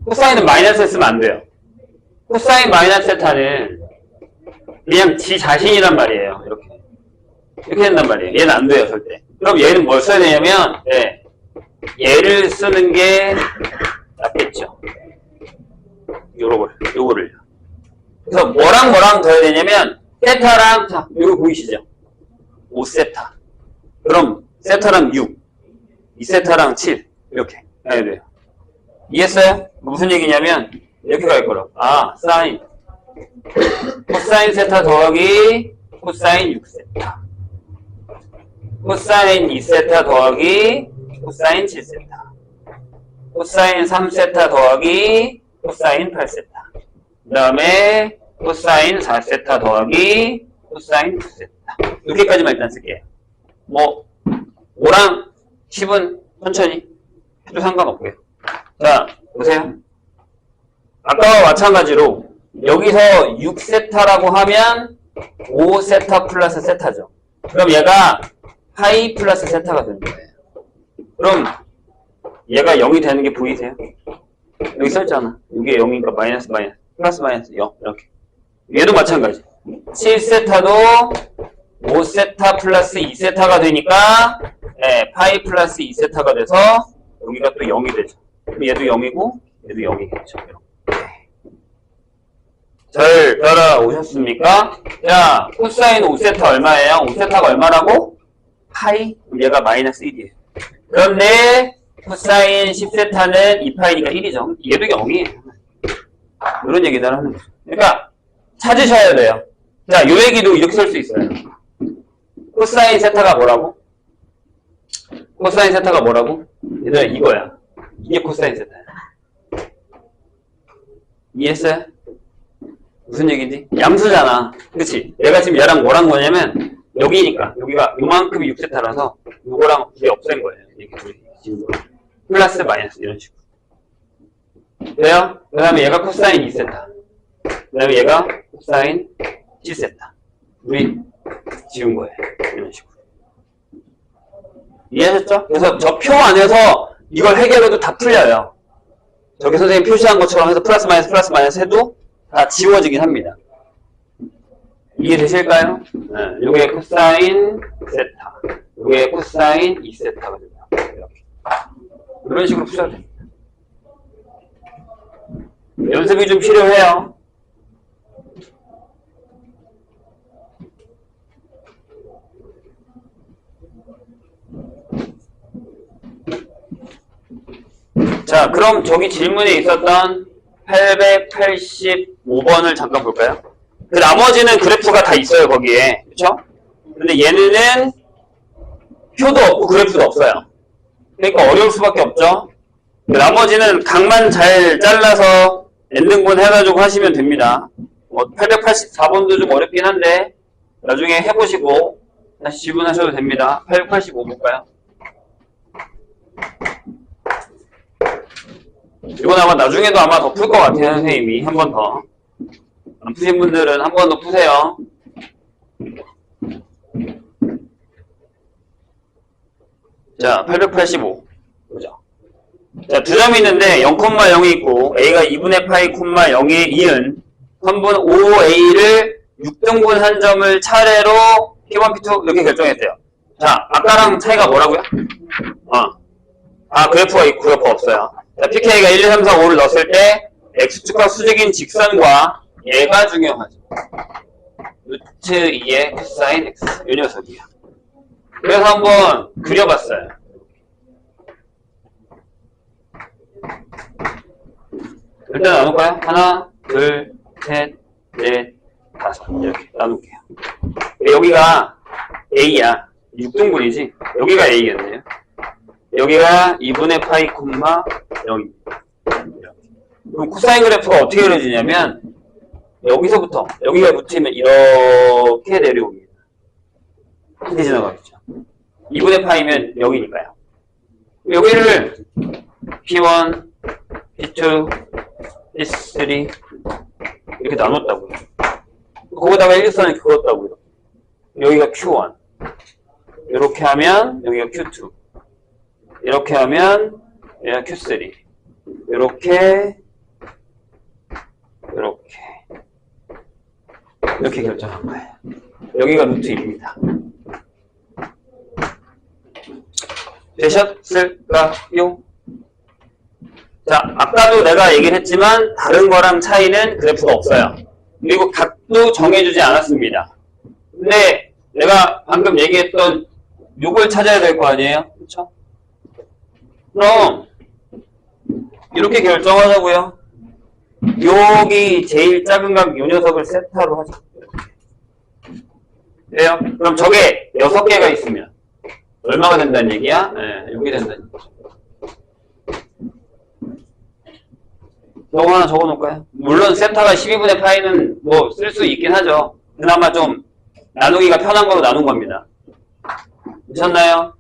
코사인은 마이너스 쓰면 안 돼요. 코사인 마이너스 세타는 그냥 지 자신이란 말이에요. 이렇게 된단 말이에요. 얘는 안 돼요, 절대. 그럼 얘는 뭘 써야 되냐면, 네, 얘를 쓰는 게 낫겠죠. 요거를. 그래서 뭐랑 더해야 되냐면, 세타랑, 자, 이거 보이시죠? 5세타. 그럼, 세타랑 6, 2세타랑 7, 이렇게 해야 돼요. 이해했어요? 무슨 얘기냐면, 이렇게 갈 거라고. 아, 사인. 코사인 세타 더하기 코사인 6세타. 코사인 2세타 더하기 코사인 7세타. 코사인 3세타 더하기 코사인 8세타. 그 다음에 코사인 4세타 더하기 코사인 9세타. 이렇게까지만 일단 쓸게요. 뭐 5랑 10은 천천히 해도 상관없고요. 자, 보세요. 아까와 마찬가지로 여기서 6세타라고 하면 5세타 플러스 세타죠. 그럼 얘가 파이 플러스 세타가 되는 거예요. 그럼 얘가 0이 되는 게 보이세요? 여기 써있잖아. 이게 0이니까 마이너스 플러스 마이너스 0 이렇게. 얘도 마찬가지. 7세타도 5세타 플러스 2세타가 되니까 파이 플러스 2세타가 돼서 여기가 또 0이 되죠. 그럼 얘도 0이고 얘도 0이겠죠. 잘 따라오셨습니까? 자, 코사인 5세타 얼마예요? 5세타가 얼마라고? 파이? 얘가 마이너스 1이에요. 그런데 코사인 10세타는 2파이니까 1이죠. 얘도 0이에요. 이런 얘기들 하는 거죠. 그러니까 찾으셔야 돼요. 자, 요 얘기도 이렇게 쓸 수 있어요. 코사인 세타가 뭐라고? 코사인 세타가 뭐라고? 얘들아, 이거야. 이게 코사인 세타야. 이해했어요? 무슨 얘기인지? 양수잖아. 그치? 내가 지금 얘랑 뭐란 거냐면, 여기니까. 여기가 요만큼이 6세타라서, 요거랑 둘이 없앤 거예요. 이렇게 둘이. 지금 플러스 마이너스 이런 식으로. 돼요? 그 다음에 얘가 코사인 2세타. 그 다음에 얘가 코사인 7세타. 우리 지운 거예요. 이런 식으로. 이해하셨죠? 그래서 저 표 안에서 이걸 해결해도 다 풀려요. 저기 선생님 표시한 것처럼 해서 플러스 마이너스 해도 다 지워지긴 합니다. 이해되실까요? 네, 요게 코사인 세타, 요게 코사인 2세타가 됩니다. 이렇게. 이런 식으로 푸셔도 됩니다. 연습이 좀 필요해요. 자, 그럼 저기 질문에 있었던 885번을 잠깐 볼까요? 그 나머지는 그래프가 다 있어요, 거기에. 그쵸? 근데 얘는 표도 없고 그래프도 없어요. 그러니까 어려울 수밖에 없죠? 그 나머지는 각만 잘 잘라서 엔딩분 해가지고 하시면 됩니다. 884번도 좀 어렵긴 한데, 나중에 해보시고 다시 질문하셔도 됩니다. 885 볼까요? 이건 아마 나중에도 아마 더 풀 것 같아요, 선생님이. 한 번 더. 안 푸신 분들은 한 번 더 푸세요. 자, 885. 보죠. 자, 두 점이 있는데 0,0이 있고 a가 2분의 파이, 0에 2은 선분 5a를 6등분 한 점을 차례로 P1, P2 이렇게 결정했대요. 자, 아까랑 차이가 뭐라고요? 그래프가 있고 그래프 없어요. 자, pk가 1, 2, 3, 4, 5를 넣었을 때 x축과 수직인 직선과 얘가 중요하죠. 루트 2의 코사인 x. 이 녀석이야. 그래서 한번 그려봤어요. 일단 나눌까요? 하나, 둘, 셋, 넷, 다섯. 이렇게 나눌게요. 여기가 a야. 6등분이지? 여기가 a였네요. 여기가 2분의 파이, 0입니다. 그럼 코사인 그래프가 어떻게 그려지냐면 여기서부터 여기가 붙으면 이렇게 내려옵니다. 이렇게 지나가겠죠. 2분의 파이면 0이니까요. 여기를 P1, P2, P3 이렇게 나눴다고요. 거기다가 일직선을 그었다고요. 여기가 Q1. 이렇게 하면 여기가 Q2. 이렇게 하면 여기가 Q3. 이렇게 결정한 거예요. 여기가 루트 1입니다. 되셨을까요? 자, 아까도 내가 얘기를 했지만 다른 거랑 차이는 그래프가 없어요. 그리고 각도 정해주지 않았습니다. 근데 내가 방금 얘기했던 요걸 찾아야 될 거 아니에요? 그렇죠? 그럼 이렇게 결정하자고요. 여기 제일 작은 각 요 녀석을 세타로 하자. 그래요? 그럼 저게 6개가 있으면 얼마가 된다는 얘기야? 네, 여기 된다는 얘기죠. 저거 하나 적어 놓을까요? 물론 세타가 12분의 파이는 뭐 쓸 수 있긴 하죠. 그나마 좀 나누기가 편한 거로 나눈 겁니다. 괜찮나요?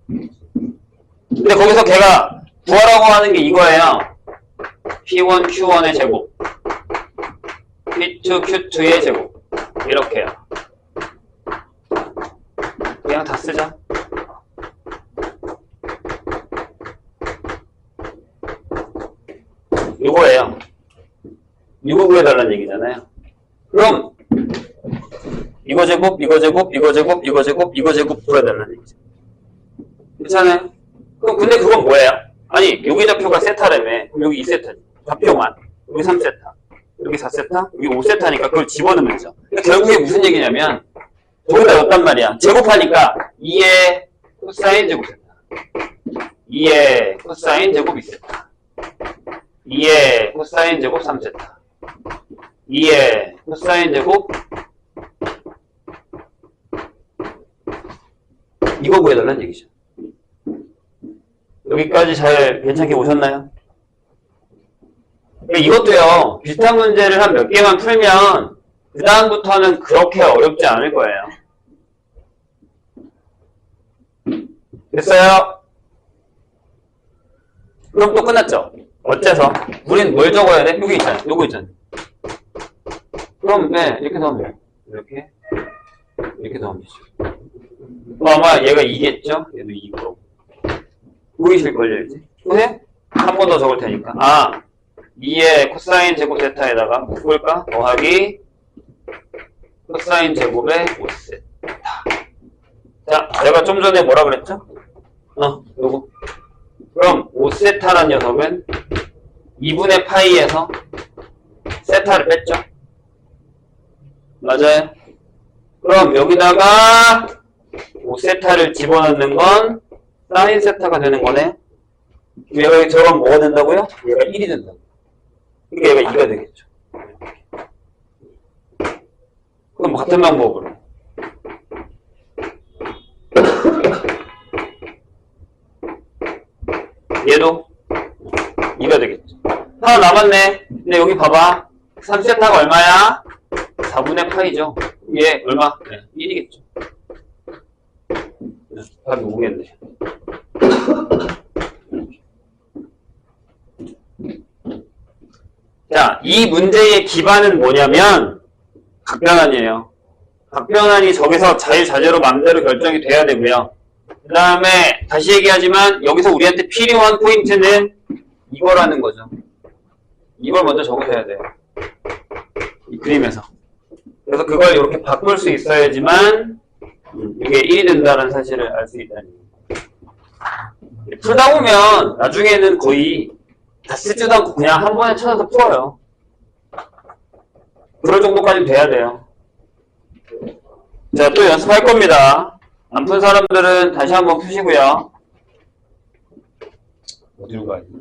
근데 거기서 걔가 구하라고 하는 게 이거예요. P1, Q1의 제곱, P2, Q2의 제곱. 이렇게요. 그냥 다 쓰자. 이거예요. 이거 구해달라는 얘기잖아요. 그럼 이거 제곱, 이거 제곱, 이거 제곱, 이거 제곱, 이거 제곱 구해달라는 얘기죠. 괜찮아요? 그럼 근데 그건 뭐예요? 아니 여기 좌표가 세타라며. 그럼 여기 2세타지. 좌표만. 여기 3세타. 여기 4세타. 여기 5세타니까 그걸 집어넣으면 되죠. 그러니까 결국에 무슨 얘기냐면 저기다 넣었단 말이야. 제곱하니까 2의 코사인 제곱 세타. 2의 코사인 제곱 2세타. 2의 코사인 제곱 3세타. 2의 코사인 제곱 이거 구해달라는 얘기죠. 여기까지 잘 괜찮게 보셨나요? 이것도요, 비슷한 문제를 한 몇 개만 풀면 그 다음부터는 그렇게 어렵지 않을 거예요. 됐어요? 그럼 또 끝났죠? 어째서? 우린 뭘 적어야 돼? 여기 있잖아. 요거 있잖아. 그럼 네, 이렇게 넣으면 돼요. 이렇게 넣으면 되죠. 아마 얘가 2겠죠? 얘도 2고. 보이실걸요, 이제? 네? 한 번 더 적을 테니까. 아, 2의 코사인 제곱 세타에다가 볼까? 더하기 코사인 제곱의 5세타. 자, 내가 좀 전에 뭐라 그랬죠? 요거. 그럼 5세타란 녀석은 2분의 파이에서 세타를 뺐죠? 맞아요? 그럼 여기다가 5세타를 집어넣는 건 사인 세타가 되는 거네. 얘가 저건 뭐가 된다고요? 얘가 1이 된다고. 그러니까 얘가 2가 되겠죠. 그럼 같은 방법으로 얘도 2가 되겠죠. 하나 남았네. 근데 여기 봐봐. 3세타가 얼마야? 4분의 파이죠. 얘 얼마? 네, 1이겠죠. 답이 5겠네. 자, 이 문제의 기반은 뭐냐면 각변환이에요. 각변환이 저기서 자유자재로 마음대로 결정이 돼야 되고요. 그 다음에 다시 얘기하지만 여기서 우리한테 필요한 포인트는 이거라는 거죠. 이걸 먼저 적으셔야 돼요. 이 그림에서. 그래서 그걸 이렇게 바꿀 수 있어야지만 이게 1이 된다는 사실을 알 수 있다는 얘기예요. 풀다 보면 나중에는 거의 다 쓰지도 않고 그냥 한 번에 찾아서 풀어요. 그럴 정도까지는 돼야 돼요. 자, 또 연습할 겁니다. 안 푼 사람들은 다시 한번 푸시고요. 어디로 가야 되나?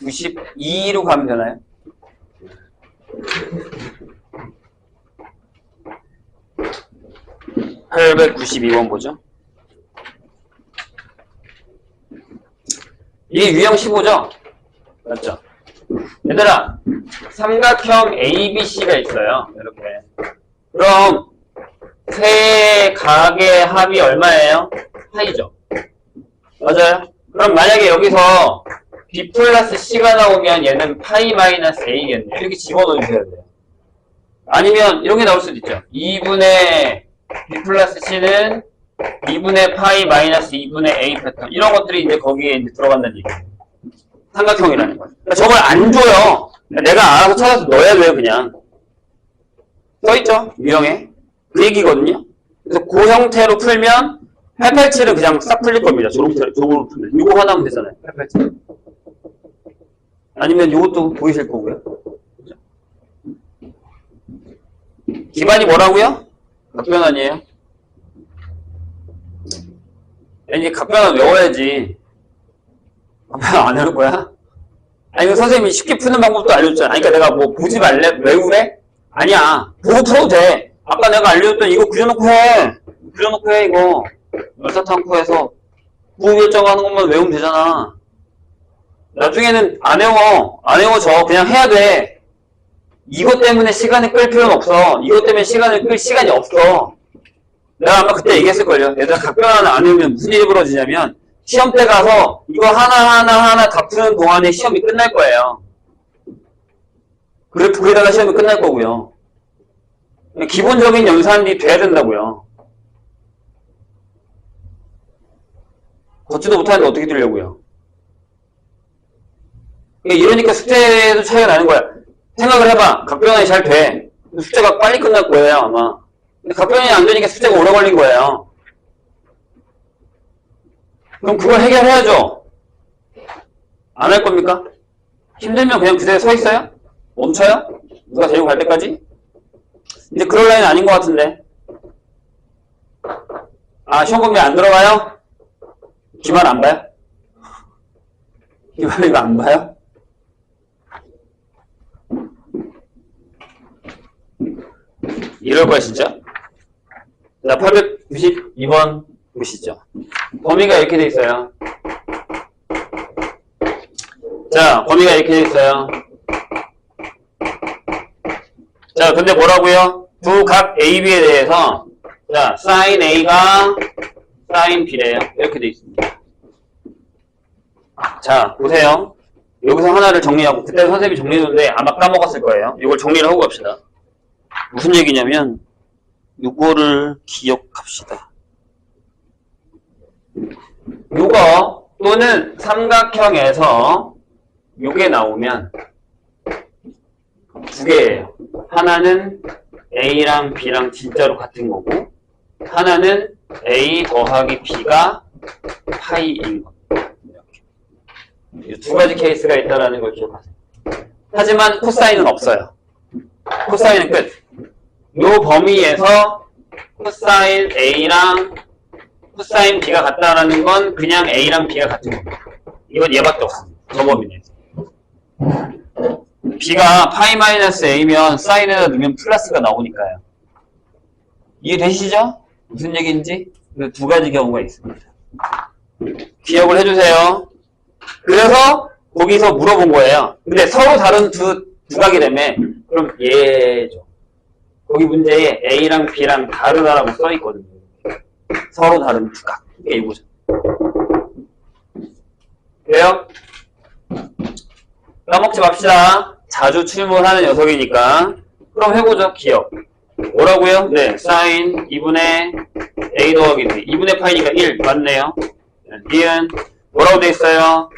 892로 가면 되나요? (892번) 보죠. 이게 유형 15죠? 맞죠? 얘들아, 삼각형 ABC가 있어요. 이렇게. 그럼 세 각의 합이 얼마예요? 파이죠. 맞아요? 그럼 만약에 여기서 B 플러스 C가 나오면 얘는 파이 마이너스 A겠네요. 이렇게 집어넣어 주셔야 돼요. 아니면 이런 게 나올 수도 있죠. 2분의 B 플러스 C는 2분의 파이 마이너스 2분의 A 패턴. 이런 것들이 이제 거기에 이제 들어간다는 얘기예요. 삼각형이라는 거예요. 그러니까 저걸 안 줘요. 내가 알아서 찾아서 넣어야 돼요, 그냥. 써있죠? 유형에. 그 얘기거든요. 그래서 그 형태로 풀면 887은 그냥 싹 풀릴 겁니다. 저로 풀면. 요거 하나면 되잖아요. 887. 아니면 요것도 보이실 거고요. 기반이 뭐라고요? 각변환이에요. 이제 각변환 외워야지. 각변환 안 외울 거야? 아니, 그 선생님이 쉽게 푸는 방법도 알려줬잖아. 그러니까 내가 뭐 보지 말래? 외우래? 아니야. 보고 풀어도 돼. 아까 내가 알려줬던 이거 그려놓고 해. 그려놓고 해, 이거. 열사탕코에서 구호 결정하는 것만 외우면 되잖아. 나중에는 안 외워. 안 외워져. 그냥 해야 돼. 이것 때문에 시간을 끌 필요는 없어. 이것 때문에 시간을 끌 시간이 없어. 내가 아마 그때 얘기했을걸요. 얘들아, 각변환을 안 외우면 무슨 일이 벌어지냐면 시험 때 가서 이거 하나 다 푸는 동안에 시험이 끝날 거예요. 그래프에다가 시험이 끝날 거고요. 기본적인 연산이 돼야 된다고요. 걷지도 못하는데 어떻게 되려고요? 이러니까 숙제도 차이가 나는 거야. 생각을 해봐. 각변환이 잘 돼. 숙제가 빨리 끝날 거예요, 아마. 근데 각변환이 안 되니까 숙제가 오래 걸린 거예요. 그럼 그걸 해결해야죠. 안 할 겁니까? 힘들면 그냥 그대로 서 있어요? 멈춰요? 누가 데리고 갈 때까지? 이제 그럴 라인 아닌 것 같은데. 아, 시험 공부 안 들어가요? 기말 안 봐요? 기말 이거 안 봐요? 이럴 거야, 진짜? 자, 892번 보시죠. 범위가 이렇게 돼 있어요. 자, 범위가 이렇게 돼 있어요. 자, 근데 뭐라고요? 두 각 AB에 대해서, 자, sin A가 sin B래요. 이렇게 돼 있습니다. 자, 보세요. 여기서 하나를 정리하고, 그때 선생님이 정리해줬는데 아마 까먹었을 거예요. 이걸 정리를 하고 갑시다. 무슨 얘기냐면, 요거를 기억합시다. 요거 또는 삼각형에서 요게 나오면 두 개예요. 하나는 A랑 B랑 진짜로 같은 거고 하나는 A 더하기 B가 파이인 겁니다. 이렇게. 두 가지 케이스가 있다는 걸 기억하세요. 하지만 코사인은 없어요. 코사인은 끝. 요 범위에서 코사인 A랑 코사인 B가 같다라는 건 그냥 A랑 B가 같은 겁니다. 이건 얘밖에 없습니다. 저 범위 내에서. B가 파이 마이너스 A면 사인에다 넣으면 플러스가 나오니까요. 이해되시죠? 무슨 얘기인지? 두 가지 경우가 있습니다. 기억을 해주세요. 그래서 거기서 물어본 거예요. 근데 서로 다른 두 각이 되면 그럼 얘죠. 거기 문제에 A랑 B랑 다르다라고 써있거든요. 서로 다른 두 각. 이게 이거죠. 그래요? 까먹지 맙시다. 자주 출몰하는 녀석이니까. 그럼 해보죠. 기억. 뭐라고요? 네. 사인 2분의 A 더하기 B. 2분의 파이니까 1. 맞네요. 니은 뭐라고 돼 있어요?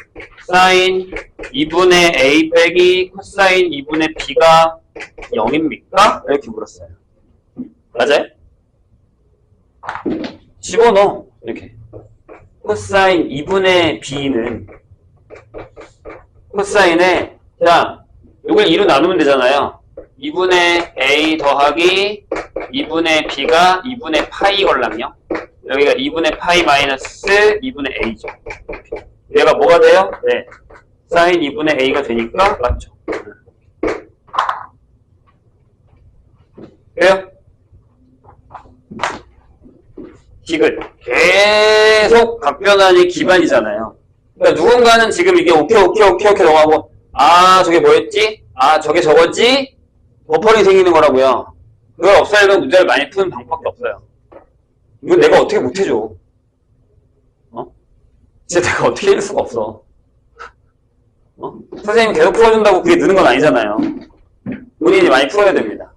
사인 2분의 A 빼기 코사인 2분의 B가 0입니까? 이렇게 물었어요. 맞아요? 집어넣어. 이렇게. 코사인 2분의 B는 코사인에 자, 이걸 2로 나누면 되잖아요. 2분의 A 더하기 2분의 B가 2분의 파이 걸랑요. 여기가 2분의 파이 마이너스 2분의 A죠. 얘가 뭐가 돼요? 네. 사인 2분의 A가 되니까 맞죠. 그래요? 디귿. 계속 각변환이 기반이잖아요. 그러니까 누군가는 지금 이게 오케이 넘어가고 아 저게 뭐였지? 아 저게 저거지? 버퍼링이 생기는 거라고요. 그걸 없애려면 문제를 많이 푸는 방법밖에 없어요. 이건 내가 어떻게 못해줘. 진짜 내가 어떻게 해줄 수가 없어. 선생님이 계속 풀어준다고 그게 느는 건 아니잖아요. 본인이 많이 풀어야 됩니다.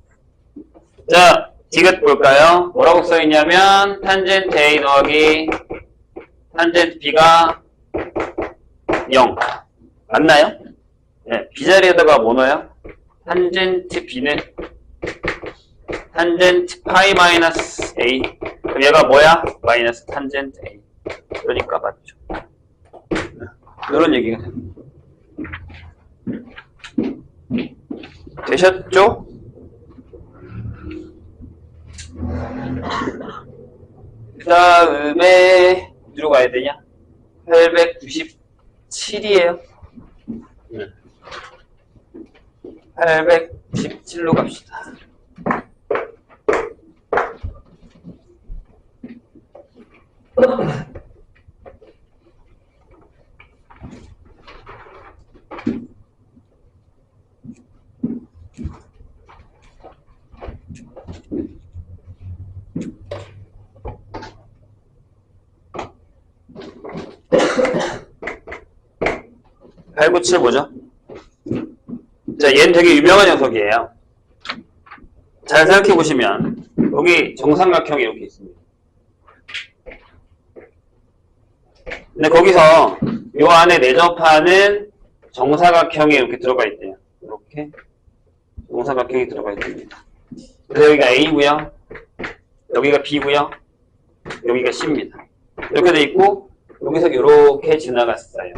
자, 디귿 볼까요? 뭐라고 써있냐면 탄젠트 A 더하기 탄젠트 B가 0 맞나요? 네, B 자리에다가 뭐 넣어요? 탄젠트 B는 탄젠트 파이 마이너스 A. 그럼 얘가 뭐야? 마이너스 탄젠트 A. 그러니까 맞죠. 이런 얘기가 됩니다. 되셨죠? 그 다음에 어디로 가야 되냐? 897이에요. 817로 갑시다. (897) 뭐죠? 자, 얘는 되게 유명한 녀석이에요. 잘 생각해 보시면 여기 정삼각형이 이렇게 있습니다. 근데 거기서 요 안에 내접하는 정사각형이 이렇게 들어가 있대요. 이렇게 정사각형이 들어가 있습니다. 그래서 여기가 A고요, 여기가 B고요, 여기가 C입니다. 이렇게 돼 있고 여기서 이렇게 지나갔어요.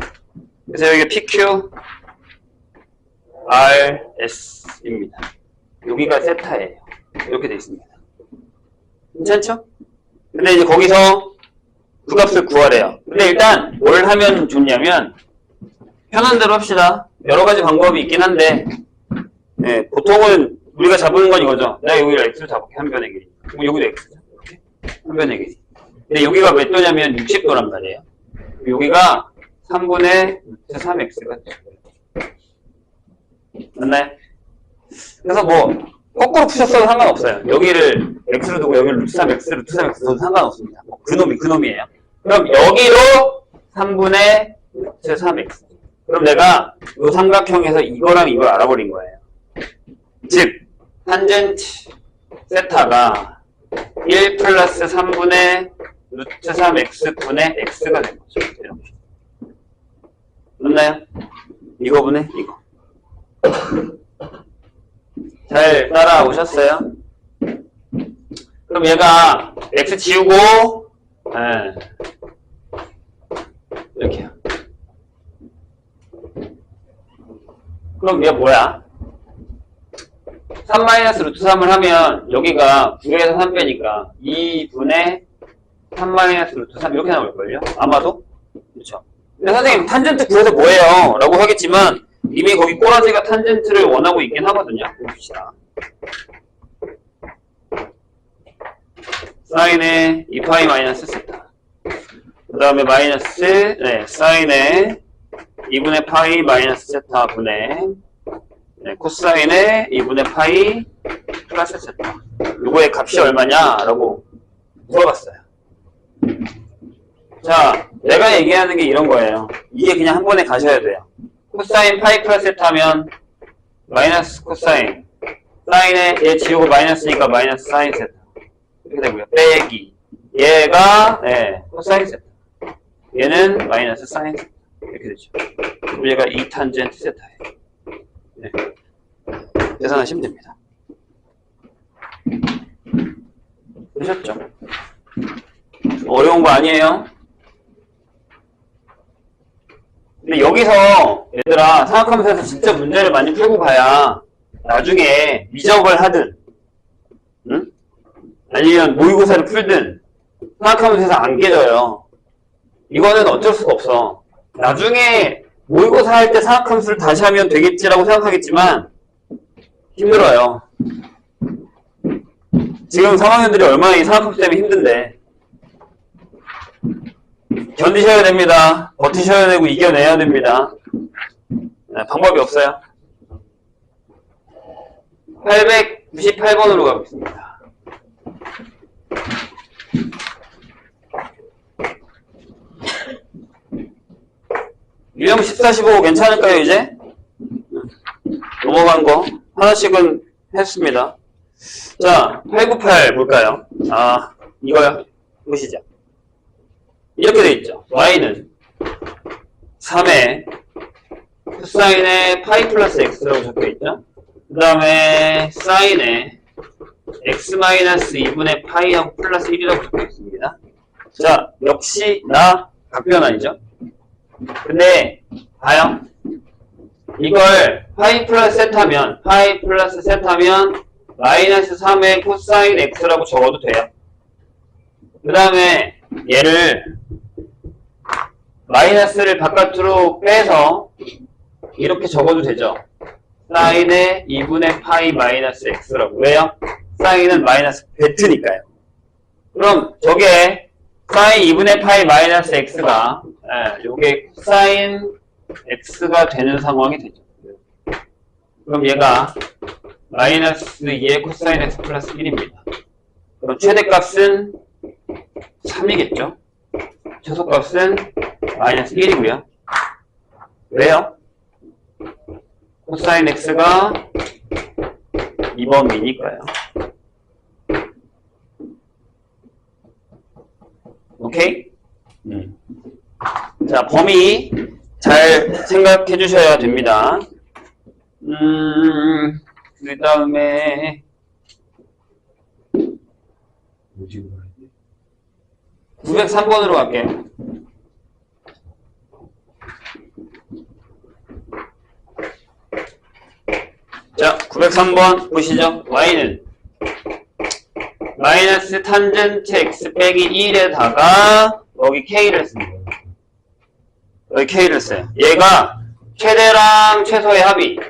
그래서 여기가 PQ, RS입니다. 여기가 세타예요. 이렇게 돼 있습니다. 괜찮죠? 근데 이제 거기서 그 값을 구하래요. 근데 일단 뭘 하면 좋냐면 편한 대로 합시다. 여러 가지 방법이 있긴 한데 네, 보통은 우리가 잡는 건 이거죠. 내가 여기를 x를 잡을게. 한 변의 길이. 그럼 여기도 x죠. 이렇게. 한 변의 길이. 근데 여기가 몇 도냐면 60도란 말이에요. 여기가 3분의 3x가 돼요. 맞나요? 그래서 뭐 거꾸로 푸셨어도 상관없어요. 여기를 x로 두고 여기를 루트 3x, 루트 3x 둬도 상관없습니다. 뭐 그놈이에요. 그럼 여기로 3분의 루트 3x. 그럼 내가 이 삼각형에서 이거랑 이걸 알아버린 거예요. 즉 탄젠트 세타가 1 플러스 3분의 루트 3x분의 x가 된 거죠. 이렇게. 맞나요? 이거분의 이거. 잘 따라오셨어요? 그럼 얘가 x 지우고 이렇게요. 그럼 얘 뭐야? 3 마이너스 루트 3을 하면 여기가 9에서 3 빼니까 2분의 3 마이너스 루트 3 이렇게 나올걸요? 아마도? 그렇죠. 근데 선생님 탄젠트 구해서 뭐예요? 라고 하겠지만 이미 거기 꼬라지가 탄젠트를 원하고 있긴 하거든요. 봅시다. 사인의 2파이 마이너스 세타. 그 다음에 마이너스, 사인의 2분의 파이 마이너스 세타 분의 코사인의 2분의 파이 플러스 세타. 요거의 값이 얼마냐? 라고 물어봤어요. 자, 내가 얘기하는 게 이런 거예요. 이게 그냥 한 번에 가셔야 돼요. 코사인 파이 플러스 세타면 마이너스 코사인, 사인에 얘 지우고 마이너스니까 마이너스 사인 세타 이렇게 되고요. 빼기 얘가 코사인 세타, 얘는 마이너스 사인 세타 이렇게 되죠. 그럼 얘가 2탄젠트 세타예요. 네. 계산하시면 됩니다. 되셨죠? 어려운 거 아니에요? 근데 여기서 얘들아 생각하면서 진짜 문제를 많이 풀고 가야 나중에 미적을 하든 응? 아니면 모의고사를 풀든 생각하면서 안 깨져요. 이거는 어쩔 수가 없어. 나중에 모의고사 할 때 사각함수를 다시 하면 되겠지라고 생각하겠지만 힘들어요. 지금 3학년들이 얼마나 이 사각함수 때문에 힘든데 견디셔야 됩니다. 버티셔야 되고 이겨내야 됩니다. 방법이 없어요. 898번으로 가보겠습니다. 유형 14, 15 괜찮을까요, 이제? 넘어간 거. 하나씩은 했습니다. 자, 898 볼까요? 아, 이거요. 보시죠. 이렇게 돼 있죠. y는 3의 코사인의 파이 플러스 x라고 적혀 있죠. 그 다음에 사인의 x 마이너스 2분의 파이하고 플러스 1이라고 적혀 있습니다. 자, 역시 각변환이죠. 근데 봐요. 이걸 파이 플러스 세타면 마이너스 3의 코사인 x라고 적어도 돼요. 그 다음에 얘를 마이너스를 바깥으로 빼서 이렇게 적어도 되죠. 사인의 2분의 파이 마이너스 x라고. 왜요? 사인은 마이너스 베트니까요. 그럼 저게 사인 2분의 파이 마이너스 x가 요게 코사인 x가 되는 상황이 되죠. 그럼 얘가 마이너스 2의 코사인 x 플러스 1입니다. 그럼 최대값은 3이겠죠? 최소값은 마이너스 1이고요. 왜요? 코사인 x가 2범위니까요. 오케이? 자, 범위 잘 생각해 주셔야 됩니다. 그 다음에 903번으로 갈게요. 자, 903번 보시죠. y는 마이너스 탄젠트 x 빼기 1에다가 여기 k를 씁니다. 여기 k를 써요. 얘가 최대랑 최소의 합이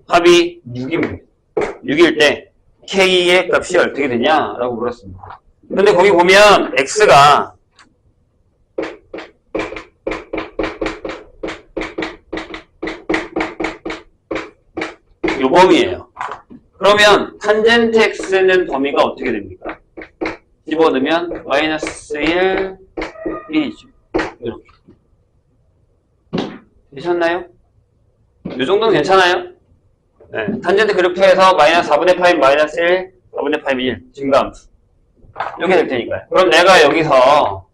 합이 6입니다. 6일 때 k의 값이 어떻게 되냐라고 물었습니다. 근데 거기 보면 x가 요 범위예요. 그러면 탄젠트 x는 범위가 어떻게 됩니까? 집어넣으면 마이너스 1, 1이죠. 이렇게. 되셨나요? 이 정도는 괜찮아요? 네. 탄젠트 그래프에서 마이너스 4분의 파이 마이너스 1, 4분의 파이 1 증가함수. 이렇게 될 테니까요. 그럼 내가 여기서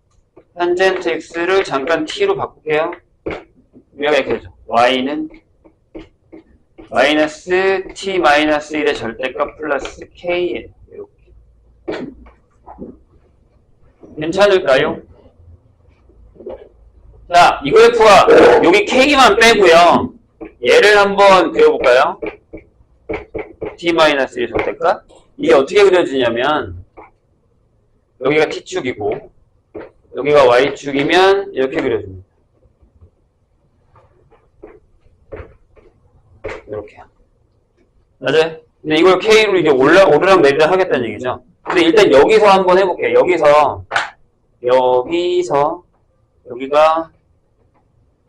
탄젠트 x를 잠깐 t로 바꿀게요. 얘가 이렇게 되죠. y는 마이너스 t 마이너스 1의 절대값 플러스 k예요. 이렇게. 괜찮을까요? 자, 이 그래프가 여기 k만 빼고요. 얘를 한번 그려볼까요? t 마이너스 1의 절대값. 이게 어떻게 그려지냐면 여기가 t축이고 여기가 y축이면 이렇게 그려집니다. 이렇게요. 맞아요? 근데 이걸 K로 이제 오르락 내리락 하겠다는 얘기죠. 근데 일단 여기서 한번 해볼게요. 여기가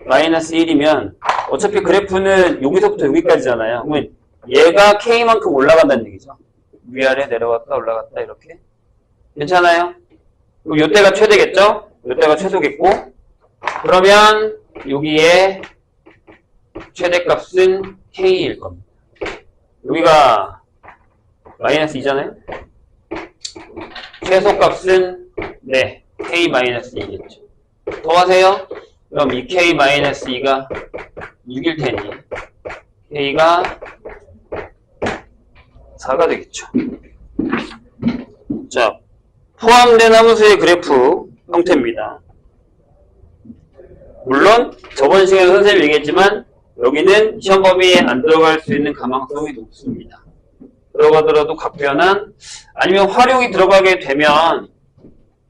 마이너스 1이면 어차피 그래프는 여기서부터 여기까지잖아요. 그러면 얘가 K만큼 올라간다는 얘기죠. 위아래 내려갔다 올라갔다 이렇게. 괜찮아요? 그럼 요때가 최대겠죠? 요때가 최소겠고 그러면 여기에 최대값은 K일 겁니다. 여기가 마이너스 2잖아요? 최소값은 네, K 마이너스 2겠죠. 더하세요? 그럼 이 K 마이너스 2가 6일 테니 K가 4가 되겠죠. 자, 포함된 함수의 그래프 형태입니다. 물론 저번 시간에 선생님이 얘기했지만 여기는 시험 범위에 안 들어갈 수 있는 가망성이 높습니다. 들어가더라도 각변환 아니면 활용이 들어가게 되면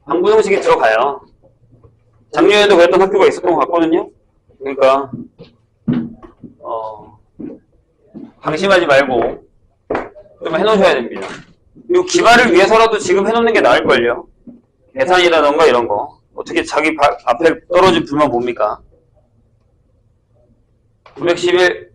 방부정식이 들어가요. 작년에도 그랬던 학교가 있었던 것 같거든요. 그러니까 방심하지 말고 좀 해놓으셔야 됩니다. 그리고 기말을 위해서라도 지금 해놓는 게 나을걸요. 계산이라던가 이런 거 어떻게 자기 앞에 떨어진 불만 봅니까? 911 911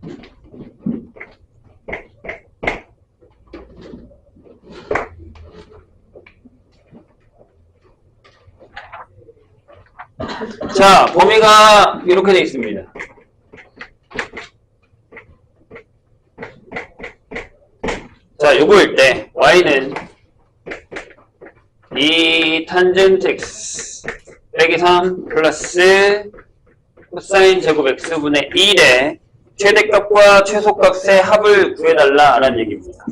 자, 범위가 이렇게 되어 있습니다. 자, 요거일 때 y는 이 탄젠트 x 빼기 3 플러스 코사인 제곱 x분의 1의 최대값과 최소값의 합을 구해달라라는 얘기입니다.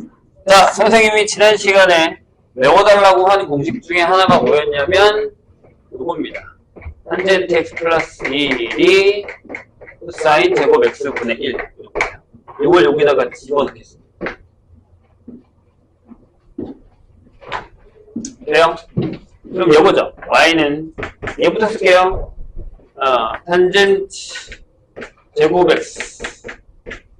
자, 선생님이 지난 시간에 외워달라고 한 공식 중에 하나가 뭐였냐면 이겁니다. 탄젠트 x 플러스 1이 코사인 제곱 x분의 1. 이걸 여기다가 집어넣겠습니다. 그래요? 그럼 요거죠. y는 얘부터 쓸게요. 탄젠트 제곱 x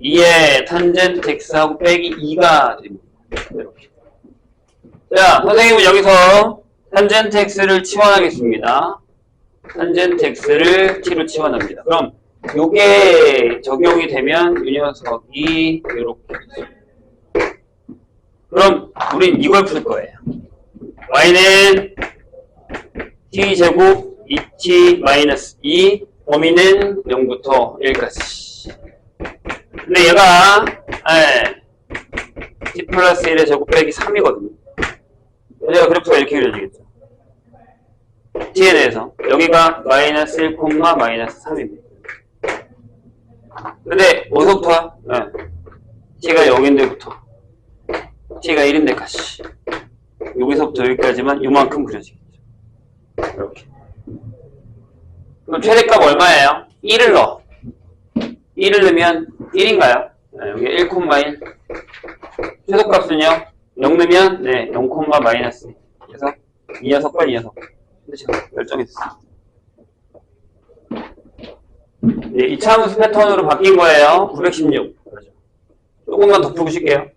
2의 탄젠트 x하고 빼기 2가 됩니다. 이렇게. 자, 선생님은 여기서 탄젠트 x를 치환하겠습니다. 탄젠트 x를 t로 치환합니다. 그럼 요게 적용이 되면 이 녀석이 이렇게 되죠. 그럼 우린 이걸 풀 거예요. y는 t제곱 2t-2 범위는 0부터 1까지. 근데 얘가 t 플러스 1의 제곱 빼기 3이거든요. 얘가 그래프가 이렇게 그려지겠죠. t에 대해서 여기가 마이너스 1, 마이너스 3입니다. 근데 어디서부터야? t가 0인데부터 t가 1인데까지 여기서부터 여기까지만 요만큼 그려지겠죠. 이렇게. 그럼 최대값 얼마예요? 1을 넣어. 1을 넣으면 1인가요? 여기 1,1. 최소값은요? 0 넣으면 0, 마이너스. 그래서 이 녀석과 이 녀석. 근데 제가 결정했어요. 이차함수 패턴으로 바뀐 거예요. 916. 조금만 더 풀고 쉴게요.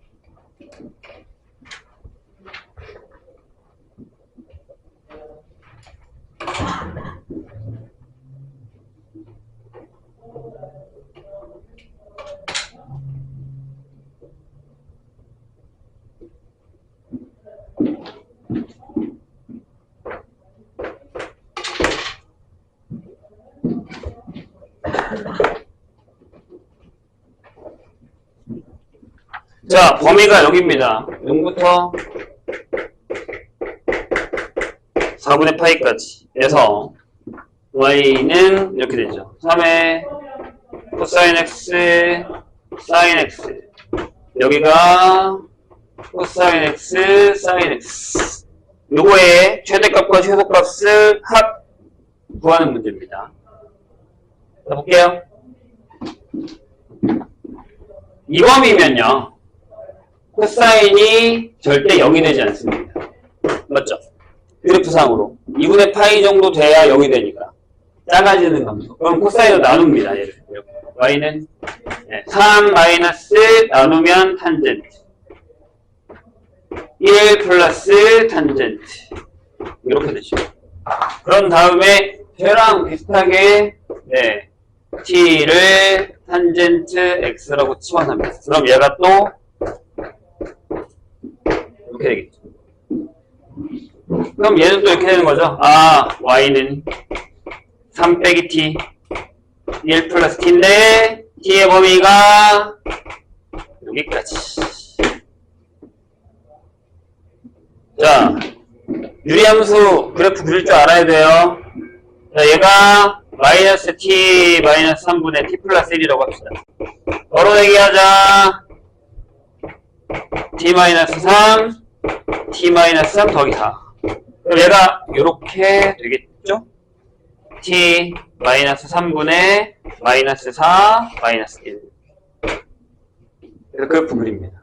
자, 범위가 여기입니다. 0부터 4분의 파이까지 해서 y는 이렇게 되죠. 3의 코사인 x, 사인 x. 여기가 코사인 x, 사인 x. 요거의 최대값과 최소값을 합 구하는 문제입니다. 자, 볼게요. 이 범위면요. 코사인이 절대 0이 되지 않습니다. 맞죠? 그래프상으로 2분의 파이 정도 돼야 0이 되니까 작아지는 감소. 그럼 코사인으로 나눕니다. 얘를. y는 3 마이너스 나누면 탄젠트 1 플러스 탄젠트 이렇게 되죠. 그런 다음에 쟤랑 비슷하게 t를 탄젠트 x라고 치환합니다. 그럼 얘가 또 이렇게 되겠죠. 그럼 얘는 또 이렇게 되는 거죠. y는 3 빼기 t 1 플러스 t인데 t의 범위가 여기까지. 자, 유리함수 그래프 그릴 줄 알아야 돼요. 자, 얘가 마이너스 t 마이너스 3분의 t 플러스 1이라고 합시다. 덜어내기 하자. t 마이너스 3 t 마이너스 3 더하기 4. 그럼 얘가 이렇게 되겠죠? t 마이너스 3분의 마이너스 4 마이너스 1. 그래서 그래프 그립니다.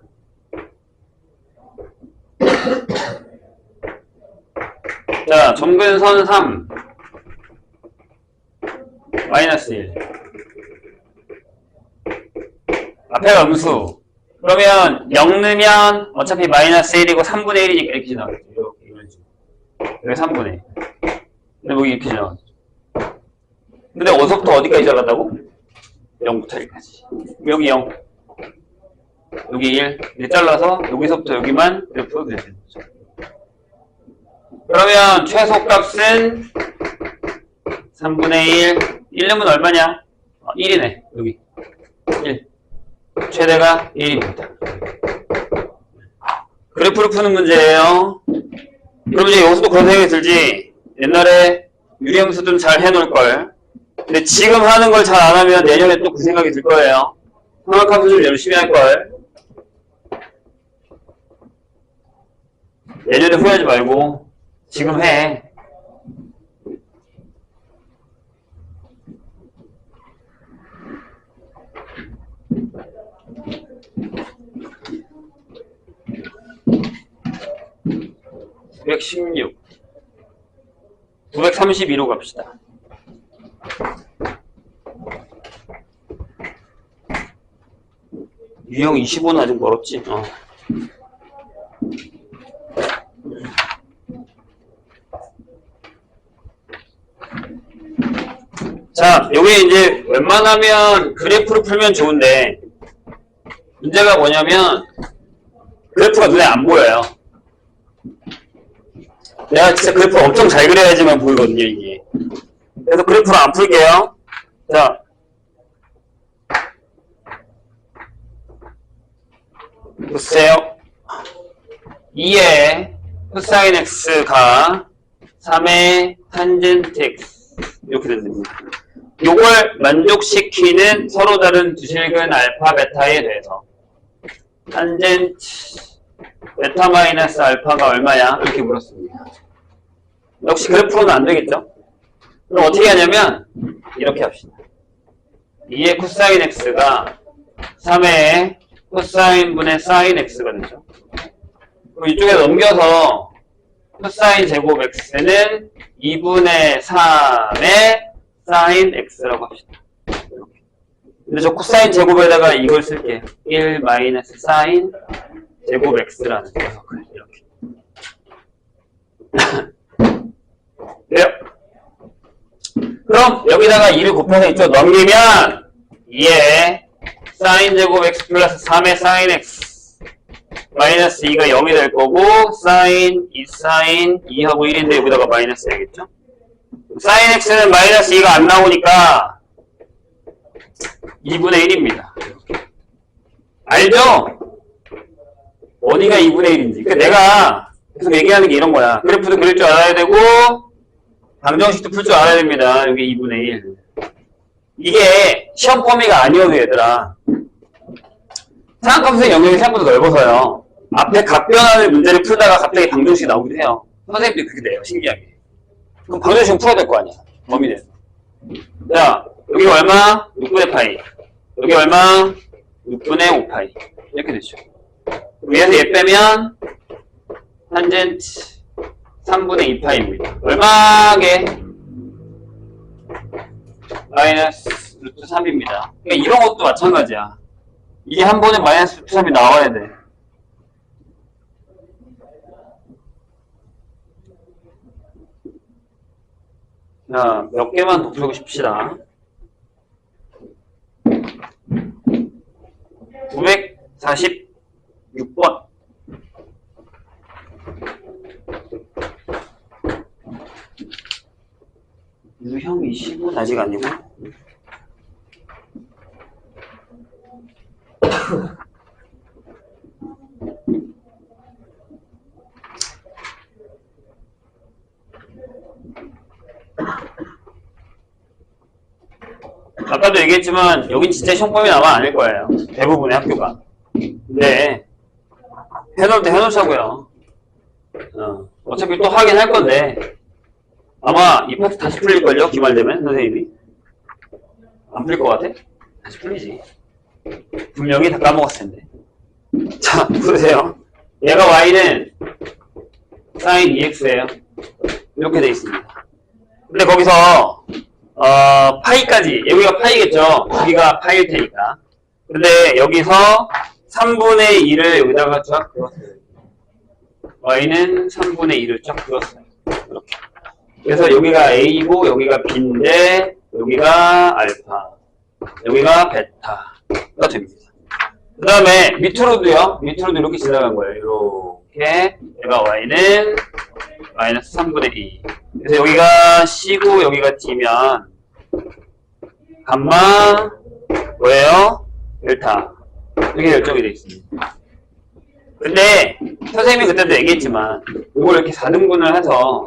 자, 점근선 3 마이너스 1. 앞에가 음수. 그러면 0 넣으면 어차피 마이너스 1이고 3분의 1이니까 이렇게 지나가겠죠. 이런 식으로. 여기 3분의 1. 근데 여기 이렇게 지나가겠죠. 근데 어디서부터 어디까지 잘랐다고? 0부터 1까지. 여기 0. 여기 1. 이렇게 잘라서 여기서부터 여기만 그래프가 그려지는 거죠. 그러면 최소값은 3분의 1. 1은 얼마냐? 1이네. 여기. 1. 최대가 1입니다. 그래프를 푸는 문제예요. 그럼 이제 여기서도 그런 생각이 들지. 옛날에 유리함수도 잘 해놓을걸. 근데 지금 하는 걸 잘 안 하면 내년에 또 그 생각이 들 거예요. 삼각함수 좀 열심히 할걸. 내년에 후회하지 말고 지금 해. (916) 932로 갑시다. 유형 25는 아직 멀었지. 자, 요게 이제 웬만하면 그래프를 풀면 좋은데 문제가 뭐냐면 그래프가 눈에 안 보여요. 내가 진짜 그래프를 엄청 잘 그려야지만 보이거든요, 이게. 그래서 그래프를 안 풀게요. 자, 보세요. 2의 코사인 x가 3의 탄젠트 x 이렇게 됩니다. 요걸 만족시키는 서로 다른 두 실근 알파 베타에 대해서 탄젠트 베타 마이너스 알파가 얼마야? 이렇게 물었습니다. 역시 그래프로는 안 되겠죠? 그럼 어떻게 하냐면 이렇게 합시다. 2의 코사인 x가 3의 코사인 분의 사인 x가 되죠. 그럼 이쪽에 넘겨서 코사인 제곱 x는 2분의 3의 사인 x라고 합시다. 이렇게. 근데 저 코사인 제곱에다가 이걸 쓸게요. 1 마이너스 사인 제곱 x라는 녀석을 이렇게. 그래요? 그럼 여기다가 2를 곱해서 이쪽 넘기면 2의 사인 제곱 x 플러스 3의 사인 x 마이너스 2가 0이 될 거고 사인 2 사인 2하고 1인데 여기다가 마이너스 되겠죠? 사인 x는 마이너스 2가 안 나오니까 2분의 1입니다. 알죠? 어디가 2분의 1인지. 그러니까 내가 계속 얘기하는 게 이런 거야. 그래프도 그릴 줄 알아야 되고 방정식도 풀 줄 알아야 됩니다. 여기 2분의 1. 이게 시험 범위가 아니어도 얘들아. 삼각함수의 영역이 생각보다 넓어서요. 앞에 각변하는 문제를 풀다가 갑자기 방정식이 나오기도 해요. 선생님들이 그렇게 돼요. 신기하게. 그럼 방정식은 풀어야 될 거 아니야. 범위 내에서. 자, 여기 얼마? 6분의 파이. 여기 얼마? 6분의 5파이. 이렇게 되죠. 위에서 얘 빼면 탄젠트 3분의 2파이입니다. 얼마게? 마이너스 루트 3입니다. 그러니까 이런 것도 마찬가지야. 이게 한 번에 마이너스 루트 3이 나와야 돼. 자, 몇 개만 더 풀고 싶시다. 946번. 유형 25는 아직 아니고. 아까도 얘기했지만 여긴 진짜 시험범위 아마 아닐 거예요. 대부분의 학교가. 근데 해놓을 때 해놓자고요. 어차피 또 하긴 할 건데 아마 이 파트 다시 풀릴걸요? 기말 되면 선생님이 안 풀릴 것 같아? 다시 풀리지. 분명히 다 까먹었을 텐데. 자, 보세요. 얘가 y는 sin 2x예요. 이렇게 돼 있습니다. 근데 거기서 파이까지, 여기가 파이겠죠? 여기가 파이일 테니까. 근데 여기서 3분의 2를 여기다가 쫙 그었어요. y는 3분의 2를 쫙 그었어요. 이렇게. 그래서 여기가 a고 여기가 b인데 여기가 알파, 여기가 베타가 됩니다. 그 다음에 밑으로도요. 밑으로도 이렇게 지나간 거예요. 이렇게 얘가 y는 마이너스 3분의 2. 그래서 여기가 c고 여기가 t면 감마 뭐예요? 델타. 이렇게 결정이 되어 있습니다. 근데 선생님이 그때도 얘기했지만 이걸 이렇게 4등분을 해서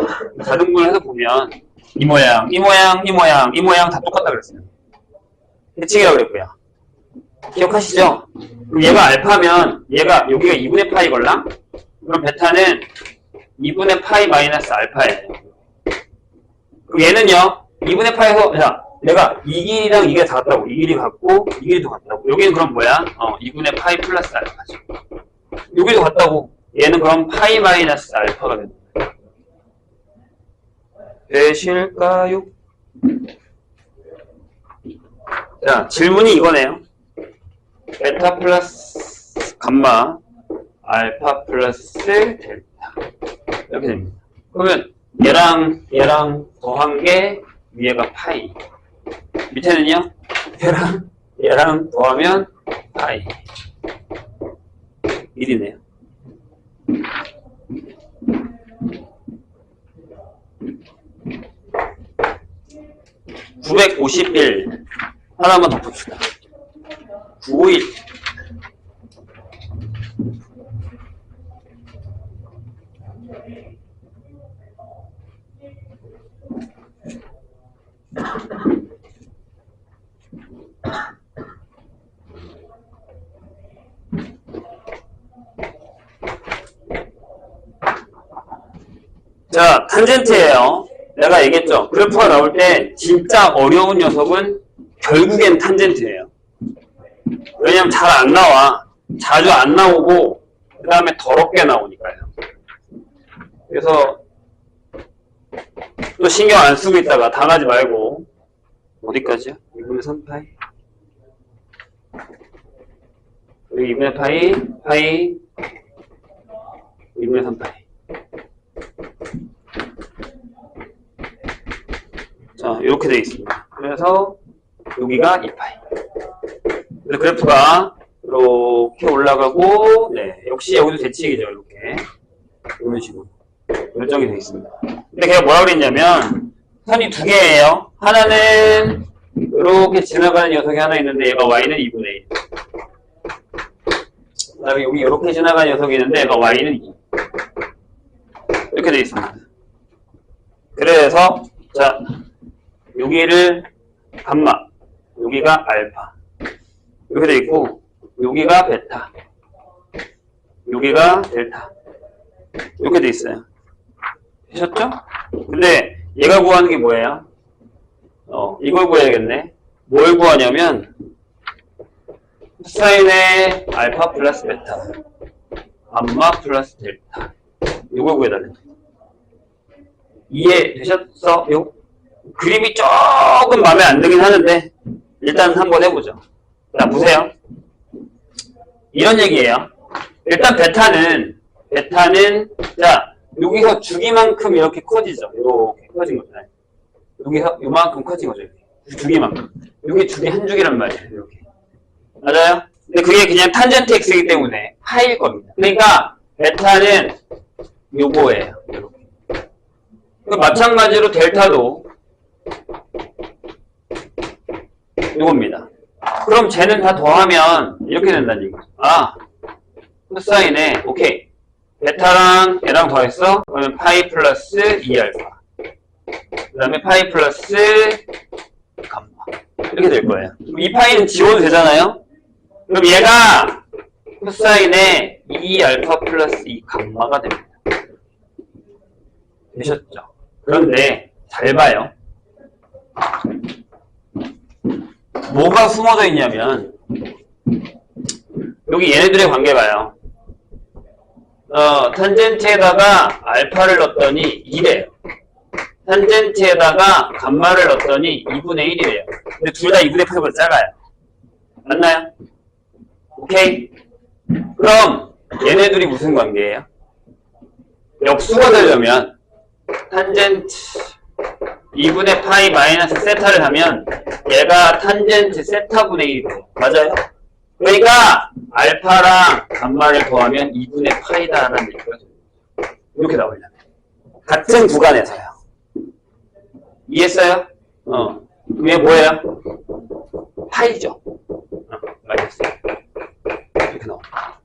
보면 이 모양, 이 모양, 이 모양, 이 모양 다 똑같다 그랬어요. 대칭이라고 그랬고요. 기억하시죠? 그럼 얘가 알파면 얘가 여기가 2분의 파이 걸랑? 그럼 베타는 2분의 파이 마이너스 알파예요. 그럼 얘는요 2분의 파이에서 자 내가 이 길이랑 이게 다 같다고 이 길이 같고 이 길이도 같다고 여기는 그럼 뭐야? 2분의 파이 플러스 알파죠. 여기도 같다고 얘는 그럼 파이 마이너스 알파가 됩니다. 되실까요? 자 질문이 이거네요. 베타 플러스 감마 알파 플러스 델타 이렇게 됩니다. 그러면 얘랑 더한 게 위에가 파이 밑에는요 얘랑 더하면 파이 1이네요. (951) 하나만 더 봅시다. 951 자, 탄젠트예요. 내가 얘기했죠. 그래프가 나올 때 진짜 어려운 녀석은 결국엔 탄젠트예요. 왜냐면 잘 안 나와. 자주 안 나오고 그 다음에 더럽게 나오니까요. 그래서 또 신경 안 쓰고 있다가 당하지 말고 어디까지요? 2분의 3파이 여기 2분의 파이 2분의 3파이 자 이렇게 되어 있습니다. 그래서 여기가 2파이 그래서 그래프가 이렇게 올라가고 네 역시 여기도 대칭이죠. 이렇게 이런 식으로 결정이 되어 있습니다. 근데 걔가 뭐라고 그랬냐면 선이 두 개예요. 하나는 이렇게 지나가는 녀석이 하나 있는데 얘가 y는 2분의 1. 그 다음에 여기 이렇게 지나가는 녀석이 있는데 얘가 y는 2. 이렇게 되어 있습니다. 그래서 자 여기를 감마 여기가 알파 이렇게 되어 있고 여기가 베타 여기가 델타 이렇게 되어 있어요. 되셨죠? 근데 얘가 구하는 게 뭐예요? 이걸 구해야겠네. 뭘 구하냐면 사인의 알파 플러스 베타 감마 플러스 델타 이걸 구해달래. 이해되셨어? 요 그림이 조금 마음에 안 들긴 하는데 일단 한번 해보죠. 자 보세요. 이런 얘기예요. 일단 베타는 자 여기서 주기만큼 이렇게 커지죠. 이렇게 커진 거잖아요. 여기서 요만큼 커진 거죠. 주기만큼. 여기 주기 한 주기란 말이에요. 이렇게. 맞아요? 근데 그게 그냥 탄젠트 x이기 때문에 파일 겁니다. 그러니까 베타는 요거예요. 이렇게. 마찬가지로 델타도 요겁니다. 그럼 쟤는 다 더하면 이렇게 된다는 얘기죠. 코사인에 오케이. 베타랑 얘랑 더했어? 그러면 파이 플러스 2알파. 그 다음에 파이 플러스 감마. 이렇게 될 거예요. 그럼 이 파이는 지워도 되잖아요? 그럼 얘가 코사인에 2알파 플러스 2 감마가 됩니다. 되셨죠? 그런데 잘 봐요. 뭐가 숨어져 있냐면 여기 얘네들의 관계 봐요. 탄젠트에다가 알파를 넣었더니 2래요. 탄젠트에다가 감마를 넣었더니 2분의 1이래요. 근데 둘 다 2분의 8보다 작아요. 맞나요? 오케이? 그럼 얘네들이 무슨 관계예요? 역수가 되려면 탄젠트 2분의 파이 마이너스 세타를 하면 얘가 탄젠트 세타분의 1이 돼요. 맞아요? 그러니까 알파랑 감마를 더하면 2분의 파이다라는 얘기가 이렇게 나오려면 같은 구간에서요. 이해했어요? 그럼 얘 뭐예요? 파이죠. 알겠어요. 이렇게 나옵니다.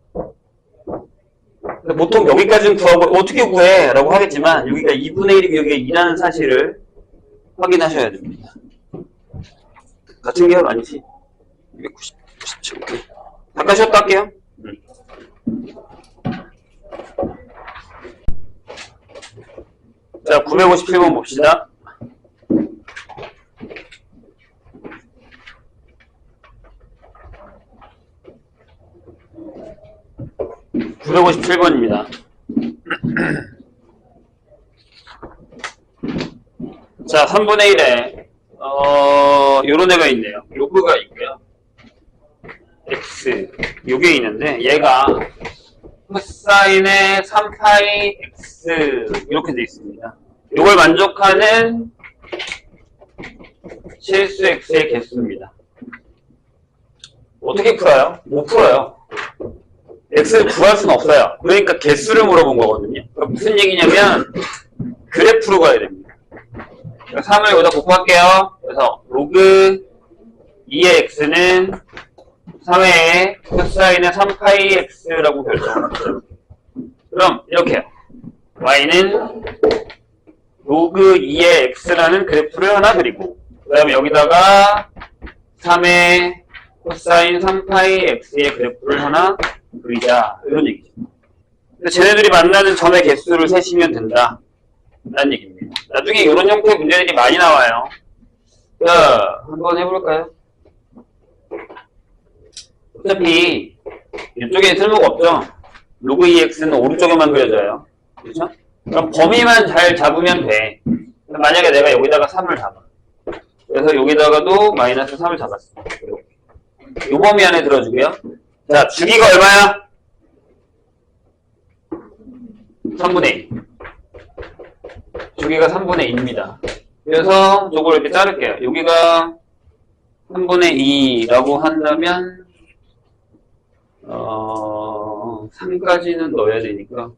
보통 여기까지는 구하고 어떻게 구해? 라고 하겠지만 여기가 2분의 1이고 여기가 2라는 사실을 확인하셔야 됩니다. 같은 계열 아니지? 297. 잠깐 쉬었다 할게요. 자, 957번 봅시다. (957번입니다) 자, 3분의 1에 요런 애가 있네요. 로그가 있고요. x 요게 있는데 얘가 코사인의 3파이 x 이렇게 돼 있습니다. 요걸 만족하는 실수 x의 개수입니다. 어떻게 풀어요? 못 풀어요. x를 구할 수는 없어요. 그러니까 개수를 물어본 거거든요. 그러니까 무슨 얘기냐면 그래프로 가야 됩니다. 3을 여기다 곱할게요. 그래서 로그 2의 x는 3회의 코사인의 3파이 x라고 결정합니다. 그럼 이렇게요. y는 로그 2의 x라는 그래프를 하나 그리고 그 다음에 여기다가 3의 코사인 3파이 x의 그래프를 하나 그리자 이런 얘기죠. 쟤네들이 만나는 점의 개수를 세시면 된다 라는 얘기입니다. 나중에 이런 형태의 문제들이 많이 나와요. 자, 한번 해볼까요? 어차피 이쪽에 쓸모가 없죠. 로그 2x는 오른쪽에만 그려져요. 그렇죠? 그럼 범위만 잘 잡으면 돼. 만약에 내가 여기다가 3을 잡아. 그래서 여기다가도 마이너스 3을 잡았어. 요 범위 안에 들어주고요. 자, 주기가 얼마야? 3분의 2. 주기가 3분의 2입니다. 그래서 저걸 이렇게 자를게요. 여기가 3분의 2라고 한다면 3까지는 넣어야 되니까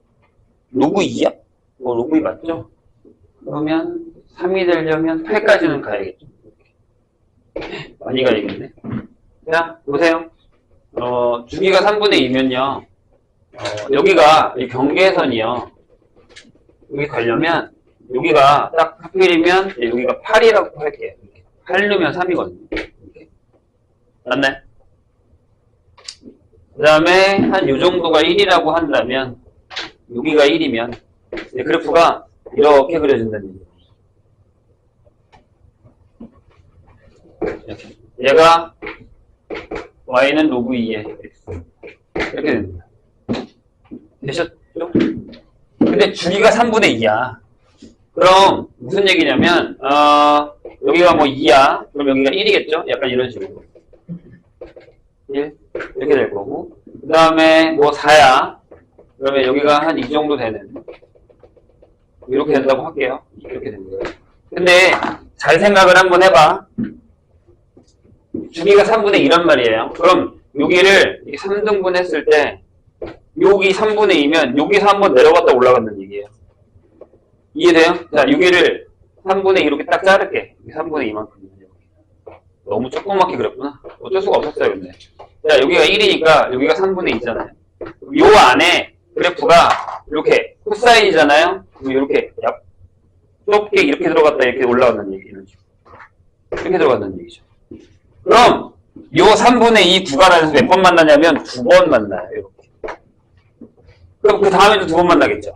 로그 2야? 로그 2 맞죠? 그러면 3이 되려면 8까지는 가야겠죠. 많이 가야겠네. 자, 보세요. 주기가 3분의 2면요. 여기가 이 경계선이요. 여기 가려면 여기가 딱 하필이면 여기가 8이라고 할게요. 8 넣으면 3이거든요. 맞나요? 그 다음에 한 요 정도가 1이라고 한다면 여기가 1이면 그래프가 이렇게 그려진다는 얘기예요. 얘가 y는 로그 2의 x 이렇게 됩니다. 되셨죠? 근데 주기가 3분의 2야. 그럼 무슨 얘기냐면 여기가 뭐 2야. 그럼 여기가 1이겠죠? 약간 이런 식으로 1 이렇게 될 거고 그 다음에 뭐 4야. 그러면 여기가 한 이 정도 되는 이렇게 된다고 할게요. 이렇게 되는 거예요. 근데 잘 생각을 한번 해봐. 주기가 3분의 2란 말이에요. 그럼 여기를 3등분 했을 때 여기 3분의 2면 여기서 한번 내려갔다 올라간다는 얘기예요. 이해돼요? 자, 여기를 3분의 2 이렇게 딱 자를게. 3분의 2만큼. 너무 조그맣게 그렸구나. 어쩔 수가 없었어요, 근데. 자, 여기가 1이니까 여기가 3분의 2잖아요. 요 안에 그래프가 이렇게 코사인이잖아요. 이렇게 좁게 이렇게 들어갔다 이렇게 올라간다는 얘기. 이런 식으로. 이렇게 들어간다는 얘기죠. 그럼 요 3분의 2 구간 안에서 몇 번 만나냐면 2번 만나요. 이렇게. 그럼 그 다음에도 2번 만나겠죠.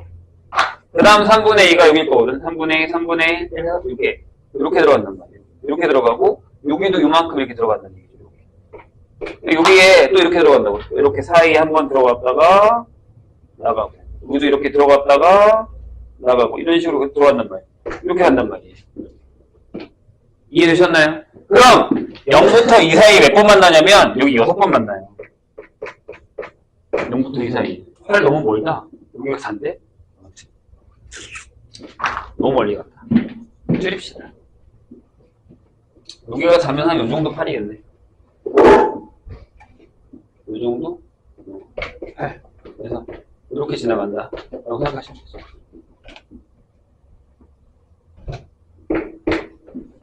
그 다음 3분의 2가 여기일 거거든. 3분의 2, 3분의 1, 이렇게 들어간단 말이에요. 이렇게 들어가고 여기도 요만큼 이렇게 들어간다는 얘기죠. 여기에 또 이렇게 들어간다고. 이렇게 사이에 한번 들어갔다가 나가고 여기도 이렇게 들어갔다가 나가고 이런 식으로 들어간단 말이에요. 이렇게 한단 말이에요. 이해되셨나요? 그럼 0부터 2 사이 몇 번 만나냐면 여기 6번 만나요. 0부터 2 사이. 8 너무 멀다. 여기가 4인데? 너무 멀리 갔다. 줄입시다. 여기가 4면 한 요 정도 8이겠네. 요 정도? 8. 그래서 이렇게 지나간다 라고 생각하시면 되죠.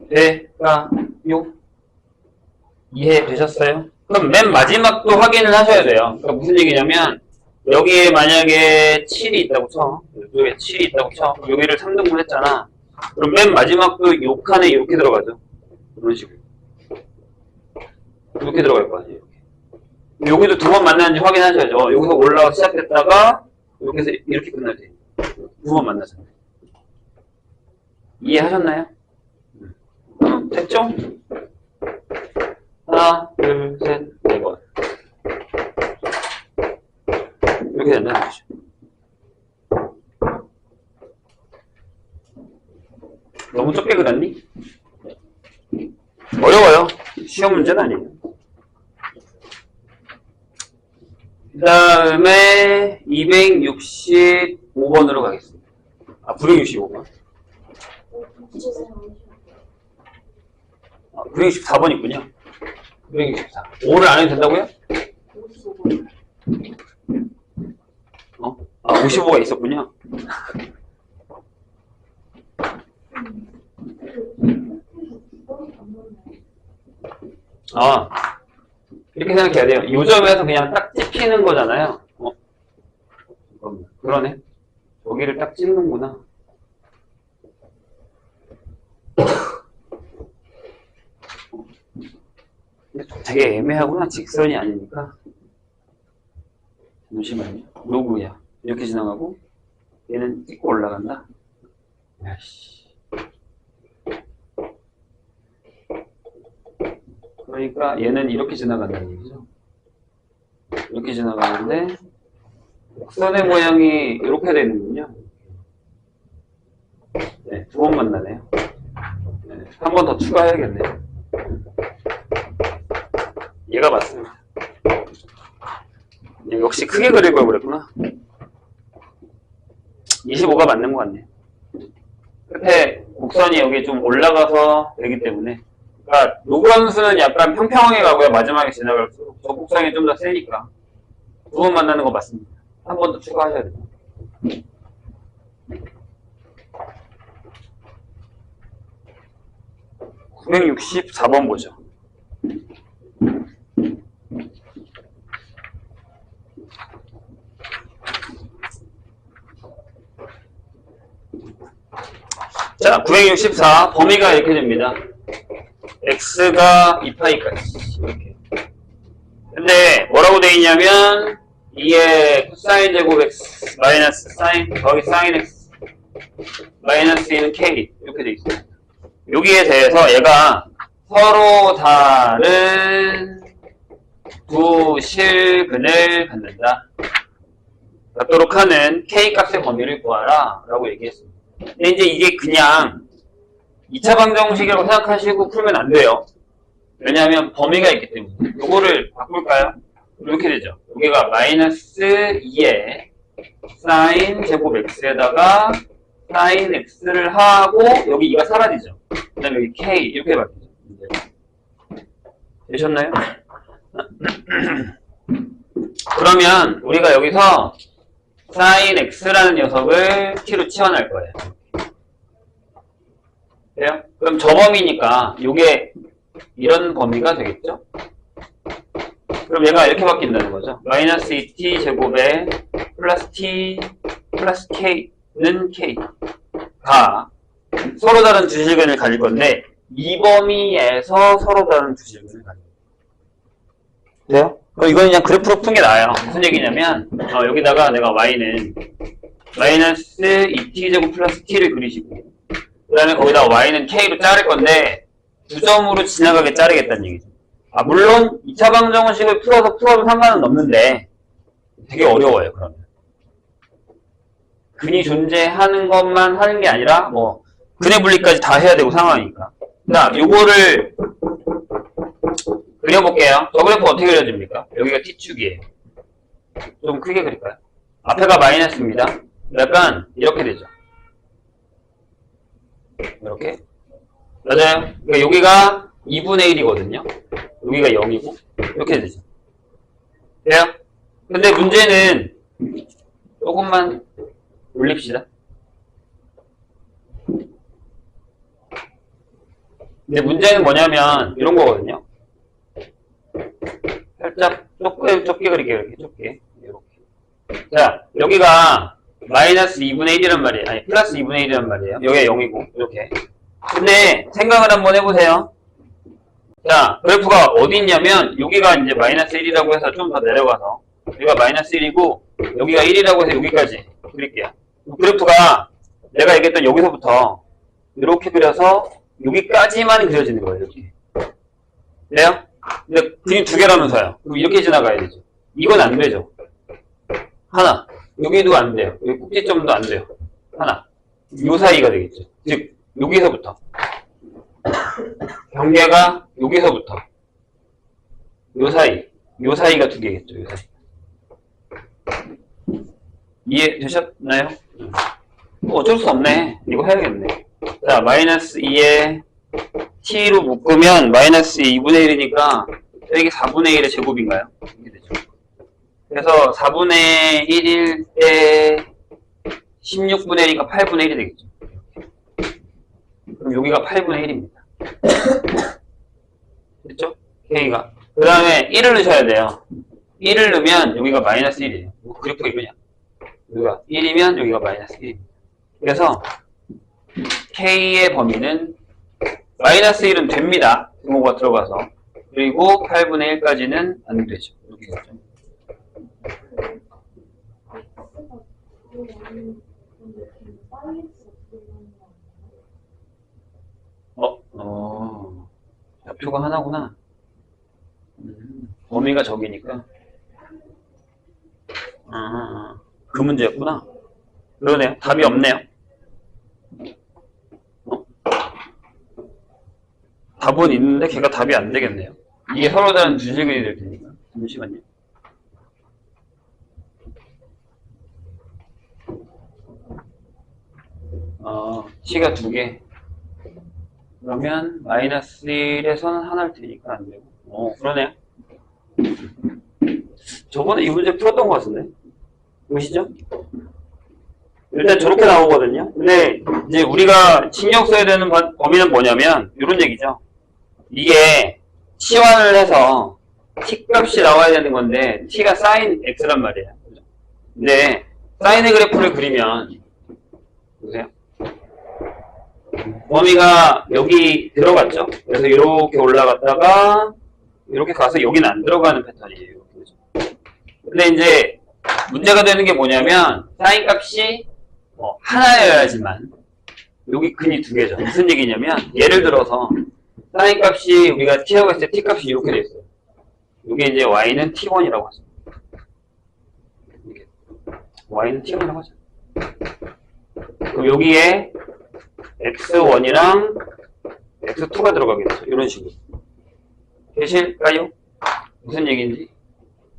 돼가요? 이해되셨어요? 그럼 맨 마지막도 확인을 하셔야 돼요. 그러니까 무슨 얘기냐면 여기에 만약에 7이 있다고 쳐. 여기에 7이 있다고 쳐. 여기를 3등분 했잖아. 그럼 맨 마지막도 요 칸에 이렇게 들어가죠. 이런 식으로. 이렇게 들어갈 거 아니에요. 여기도 두 번 만나는지 확인하셔야죠. 여기서 올라가 시작했다가 이렇게 해서 이렇게 끝날 때 두 번 만나잖아요. 이해하셨나요? 됐죠? 하나, 둘, 셋, 네 번. 이렇게 된다는 거죠. 너무 좁게 그렸니? 어려워요. 시험 문제는 아니에요. 그 다음에 265번으로 가겠습니다. 아, 965번. 964번 있군요. 964. 5를 안 해도 된다고요? 55가 있었군요. 이렇게 생각해야 돼요. 이 점에서 그냥 딱 찍히는 거잖아요. 그러네. 여기를 딱 찍는구나. 근데 되게 애매하구나. 직선이 아니니까. 잠시만요. 누구야? 이렇게 지나가고 얘는 찍고 올라간다. 야씨. 그러니까 얘는 이렇게 지나간다는 얘기죠. 이렇게 지나가는데 곡선의 모양이 이렇게 되는군요. 네, 두 번 만나네요. 네, 한 번 더 추가해야겠네요. 얘가 맞습니다. 역시 크게 그릴 걸 그랬구나. 25가 맞는 것 같네요. 끝에 곡선이 여기 좀 올라가서 되기 때문에. 그러니까 노브런스는 약간 평평하게 가고요. 마지막에 지나갈수록 저 곡선이 좀 더 세니까 두 번 만나는 거 맞습니다. 한 번 더 추가하셔야 돼요. (964번) 보죠. 자, 964 범위가 이렇게 됩니다. x가 2파이까지 이렇게. 근데 뭐라고 돼 있냐면 2의 코사인 제곱 x 마이너스 사인 더하기 사인 x 마이너스 2는 k 이렇게 돼 있어요. 여기에 대해서 얘가 서로 다른 두 실근을 갖도록 하는 k 값의 범위를 구하라 라고 얘기했습니다. 근데 이제 이게 그냥 2차 방정식이라고 생각하시고 풀면 안 돼요. 왜냐하면 범위가 있기 때문에. 요거를 바꿀까요? 이렇게 되죠. 여기가 마이너스 2의 사인 제곱 x에다가 사인 x를 하고 여기 2가 사라지죠. 그 다음에 여기 k 이렇게 바뀌죠. 되셨나요? 그러면 우리가 여기서 사인 x라는 녀석을 t로 치환할 거예요. 돼요? 그럼 저 범위니까 요게 이런 범위가 되겠죠? 그럼 얘가 이렇게 바뀐다는 거죠. 마이너스 2t 제곱에 플러스 t 플러스 k는 k가 서로 다른 두 실근을 가질 건데 이 범위에서 서로 다른 두 실근을 가질 거예요. 돼요? 이건 그냥 그래프로 푼 게 나아요. 무슨 얘기냐면 여기다가 내가 y는 마이너스 2t 제곱 플러스 t를 그리시고 그 다음에 거기다 y는 k로 자를 건데 두 점으로 지나가게 자르겠다는 얘기죠. 물론 2차 방정식을 풀어도 상관은 없는데 되게 어려워요. 그러면 근이 존재하는 것만 하는 게 아니라 뭐 근의 분리까지 다 해야 되고 상황이니까. 자, 요거를 그려볼게요. 저 그래프 어떻게 그려집니까? 여기가 t축이에요. 좀 크게 그릴까요? 앞에가 마이너스입니다. 약간 이렇게 되죠. 이렇게. 맞아요. 그러니까 여기가 2분의 1이거든요. 여기가 0이고 이렇게 되죠. 돼요? 근데 문제는 조금만 올립시다. 근데 문제는 뭐냐면 이런 거거든요. 살짝 좁게 그릴게요. 이렇게 좁게. 이렇게. 자, 여기가 마이너스 2분의 1이란 말이에요. 아니, 플러스 2분의 1이란 말이에요. 여기가 0이고, 이렇게. 근데 생각을 한번 해보세요. 자, 그래프가 어디 있냐면 여기가 이제 마이너스 1이라고 해서 좀 더 내려가서 여기가 마이너스 1이고 여기가 1이라고 해서 여기까지 그릴게요. 그래프가 내가 얘기했던 여기서부터 이렇게 그려서 여기까지만 그려지는 거예요. 이렇게. 그래요? 근데 그림 두 개라면서요. 그럼 이렇게 지나가야 되죠. 이건 안 되죠. 하나. 여기도 안 돼요. 여기 꼭지점도 안 돼요. 하나. 요 사이가 되겠죠. 즉 여기서부터 경계가 여기서부터 요 사이가 두 개겠죠. 요 사이. 이해되셨나요? 어쩔 수 없네. 이거 해야겠네. 자, 마이너스 2에 t로 묶으면 마이너스 2분의 1이니까 이게 4분의 1의 제곱인가요? 이렇게 되죠. 그래서 4분의 1일 때 16분의 1이니까 8분의 1이 되겠죠. 그럼 여기가 8분의 1입니다. 됐죠? K가. 그 다음에 1을 넣으셔야 돼요. 1을 넣으면 여기가 마이너스 1이에요. 그래프가 이거냐? 여기가 1이면 여기가 마이너스 1입니다. 그래서 K의 범위는 마이너스 1은 됩니다. 등호가 들어가서. 그리고 8분의 1까지는 안 되죠. 이렇게 되죠. 좌표가 하나구나. 범위가 저기니까. 그 문제였구나. 그러네요. 답이 없네요. 답은 있는데 걔가 답이 안 되겠네요. 이게 서로 다른 두 질문이 될 테니까. 잠시만요. C가 두 개. 그러면 마이너스 1에서는 하나일 테니까 안 되고. 그러네요. 저번에 이 문제 풀었던 것 같은데. 보시죠? 일단 저렇게 나오거든요. 근데 이제 우리가 신경 써야 되는 범위는 뭐냐면 이런 얘기죠. 이게 치환을 해서 t 값이 나와야 되는 건데 t가 sin x란 말이에요. 근데 사인의 그래프를 그리면 보세요. 범위가 여기 들어갔죠. 그래서 이렇게 올라갔다가 이렇게 가서 여기는 안 들어가는 패턴이에요. 근데 이제 문제가 되는 게 뭐냐면 사인 값이 하나여야지만 여기 근이 두 개죠. 무슨 얘기냐면 예를 들어서 사인 값이 우리가 t라고 했을 때 t 값이 이렇게 돼 있어요. 이게 이제 y는 t1이라고 하죠. y는 t1이라고 하죠. 그럼 여기에 x1이랑 x2가 들어가겠죠. 이런 식으로. 되실까요? 무슨 얘기인지?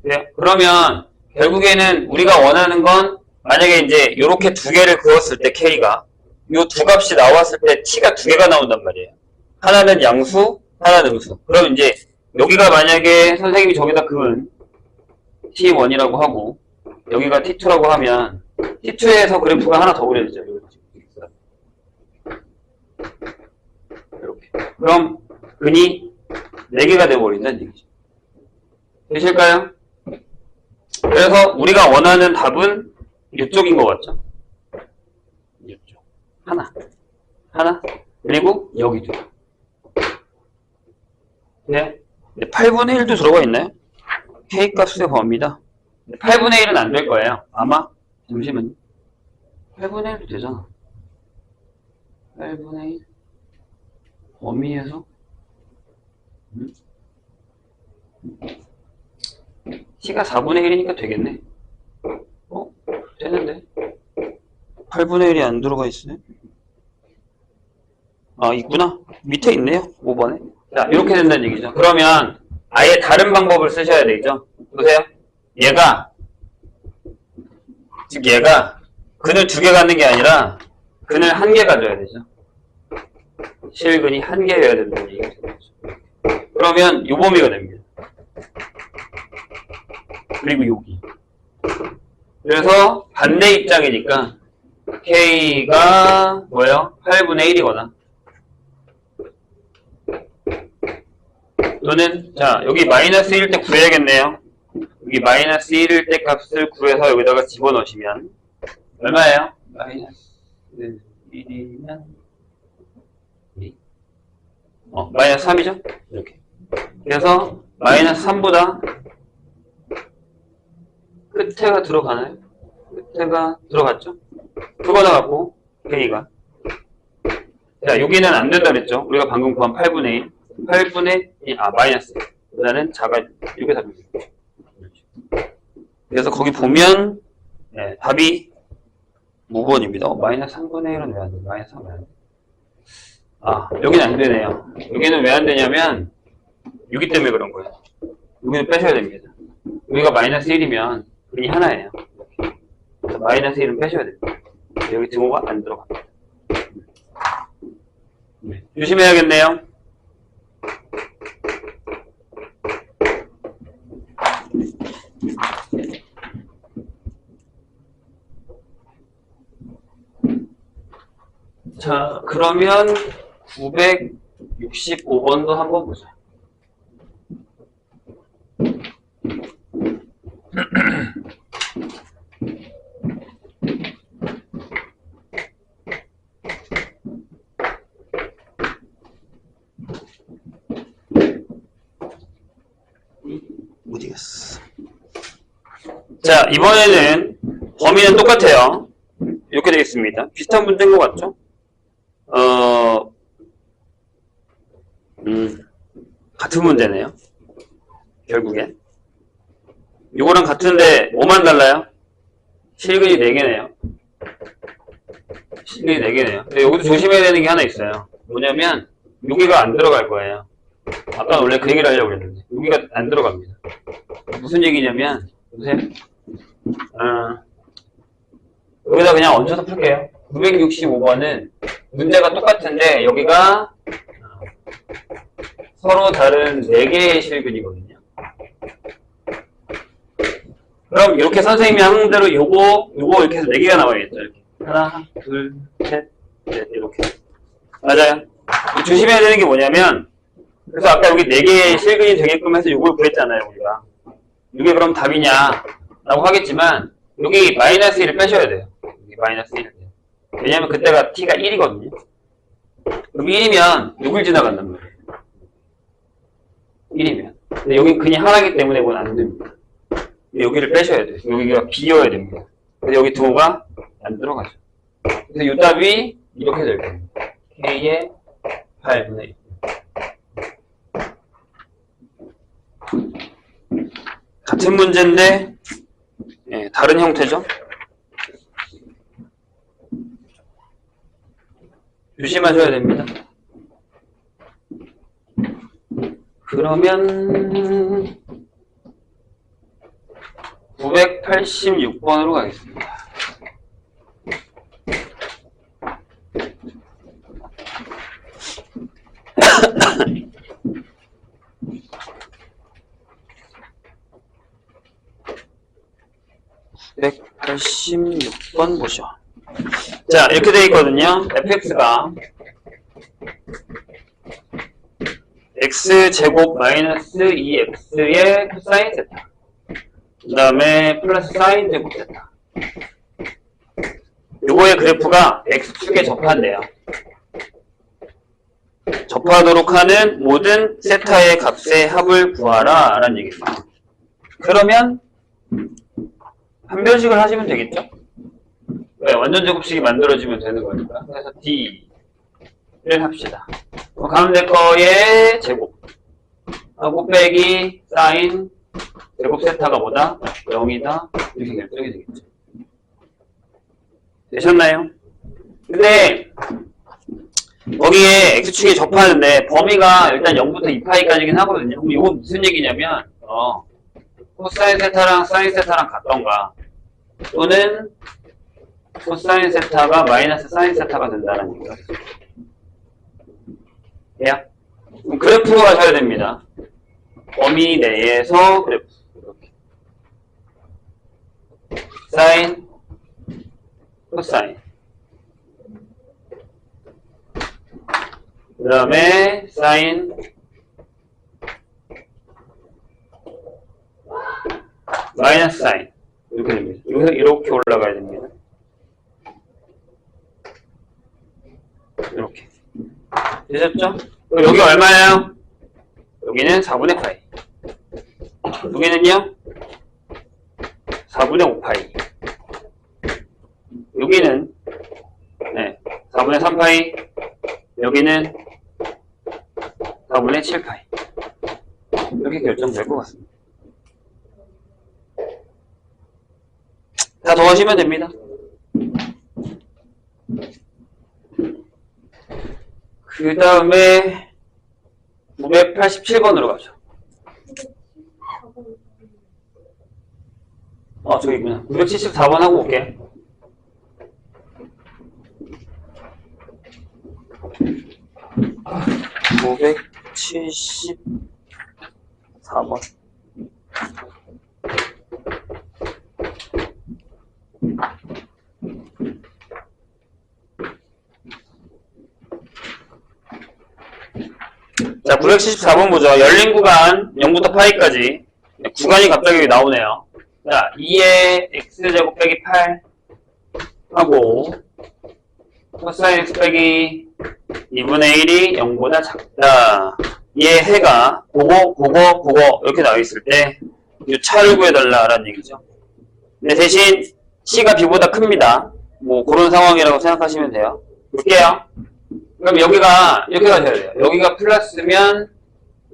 네. 그러면 결국에는 우리가 원하는 건 만약에 이제 이렇게 두 개를 그었을 때 K가 이 두 값이 나왔을 때 T가 두 개가 나온단 말이에요. 하나는 양수, 하나는 음수. 그럼 이제 여기가 만약에 선생님이 저기다 그은 T1이라고 하고 여기가 T2라고 하면 T2에서 그래프가 하나 더 그려지죠. 이렇게. 그럼 근이 4개가 되어버린다는 얘기죠. 되실까요? 그래서 우리가 원하는 답은 이쪽인 것 같죠? 이쪽. 하나. 그리고 여기도. 네. 8분의 1도 들어가 있나요? K값의 범위다. 8분의 1은 안 될 거예요. 아마. 잠시만요. 8분의 1도 되잖아. 8분의 1. 범위에서. T가 4분의 1이니까 되겠네. 되는데. 8분의 1이 안 들어가 있으네. 있구나. 밑에 있네요. 5번에. 자, 이렇게 된다는 얘기죠. 그러면 아예 다른 방법을 쓰셔야 되겠죠. 보세요. 얘가 근을 2개 갖는 게 아니라 근을 1개 가져야 되죠. 실근이 1개여야 된다는 얘기죠. 그러면 요 범위가 됩니다. 그리고 여기. 그래서 반대 입장이니까 K가 뭐예요? 8분의 1이거나 또는 자 여기 마이너스 1일 때 구해야겠네요. 여기 마이너스 1일 때 값을 구해서 여기다가 집어넣으시면 얼마예요? 마이너스 1이면 마이너스 3이죠? 이렇게. 그래서 마이너스 3보다 끝에가 들어가나요? 끝에가 들어갔죠? 그거다 갖고 K가 자 여기는 안 된다 그랬죠? 우리가 방금 구한 8분의 1 8분의 1, 마이너스 그다음에 자가 이렇게 답입니다. 그래서 거기 보면 네, 답이 5번입니다. 마이너스 3분의 1은 왜 안 돼? 마이너스 3 왜 안 돼? 여기는 안 되네요. 여기는 왜 안 되냐면 여기 때문에 그런 거예요. 여기는 빼셔야 됩니다. 여기가 마이너스 1이면 근이 하나예요. 그래서 마이너스 1은 빼셔야 됩니다. 여기 등호가 안 들어갑니다. 네. 조심해야겠네요. 자, 그러면 965번도 한번 보자. 어디갔어? 자, 이번에는 범위는 똑같아요. 이렇게 되겠습니다. 비슷한 문제인 것 같죠? 같은 문제네요. 결국엔. 요거랑 같은데 뭐만 달라요? 실근이 4개네요. 실근이 4개네요. 근데 여기도 조심해야 되는 게 하나 있어요. 뭐냐면 여기가 안 들어갈 거예요. 아까 원래 그 얘기를 하려고 했는데 여기가 안 들어갑니다. 무슨 얘기냐면 보세요. 여기다 그냥 얹어서 풀게요. 965번은 문제가 똑같은데 여기가 서로 다른 4개의 실근이거든요. 그럼 이렇게 선생님이 하는 대로 요거 이렇게 해서 4개가 나와야겠죠. 이렇게. 하나, 둘, 셋, 넷 이렇게. 맞아요. 조심해야 되는 게 뭐냐면 그래서 아까 여기 4개의 실근이 되게끔 해서 요걸 구했잖아요. 우리가. 이게 그럼 답이냐 라고 하겠지만 여기 마이너스 1을 빼셔야 돼요. 여기 마이너스 1을. 왜냐면 그때가 t가 1이거든요. 그럼 1이면 6을 지나간단 말이에요. 1이면. 근데 여기 근이 하나이기 때문에 그건 안 됩니다. 여기를 빼셔야 돼요. 여기가 비어야 됩니다. 근데 여기 등호가 안 들어가죠. 그래서 이 답이 이렇게 될 겁니다. K의 8분의 1. 같은 문제인데 예, 다른 형태죠. 조심하셔야 됩니다. 그러면 986번으로 가겠습니다. (986번) 보시죠. 자, 이렇게 되어 있거든요. fx가 x제곱 마이너스 2x의 코사인 세타 그 다음에 플러스 사인 제곱 세타 요거의 그래프가 x축에 접한대요. 접하도록 하는 모든 세타의 값의 합을 구하라 라는 얘기입니다. 그러면 판별식을 하시면 되겠죠? 네, 완전 제곱식이 만들어지면 되는 거니까. 그래서 D를 합시다. 가운데 거의 제곱 곱빼기 사인 제곱 세타가 뭐다? 0이다. 이렇게 결정이 되겠죠. 되셨나요? 근데 거기에 x축에 접하는데 범위가 일단 0부터 2파이까지긴 하거든요. 그럼 이건 무슨 얘기냐면 코사인 세타랑 사인 세타랑 같던가 또는 코사인 세타가 마이너스 사인 세타가 된다는 얘기가 돼요. 그럼 그래프로 가셔야 됩니다. 범위 내에서 그래프 이렇게 사인, 코사인. 그 다음에 사인, 마이너스 사인. 이렇게 됩니다. 여기서 이렇게 올라가야 됩니다. 이렇게. 되셨죠? 그럼 여기 얼마예요? 여기는 4분의 파이. 여기는요? 4분의 5파이. 여기는 4분의 3파이. 여기는 4분의 7파이. 이렇게 결정될 것 같습니다. 다 더하시면 됩니다. 그 다음에 987번으로 가죠. 저기 있구나. 974번 하고 올게. 아, 974번. 자, 974번 보죠. 열린 구간 0부터 파이까지 구간이 갑자기 나오네요. 자, 2의 x제곱 빼기 8 하고 코사인 x 빼기 2분의 1이 0보다 작다. 얘 해가 그거 이렇게 나와 있을 때 이 차를 구해달라라는 얘기죠. 근데 대신 c가 b보다 큽니다. 뭐 그런 상황이라고 생각하시면 돼요. 볼게요. 그럼 여기가 이렇게 가셔야 돼요. 여기가 플러스면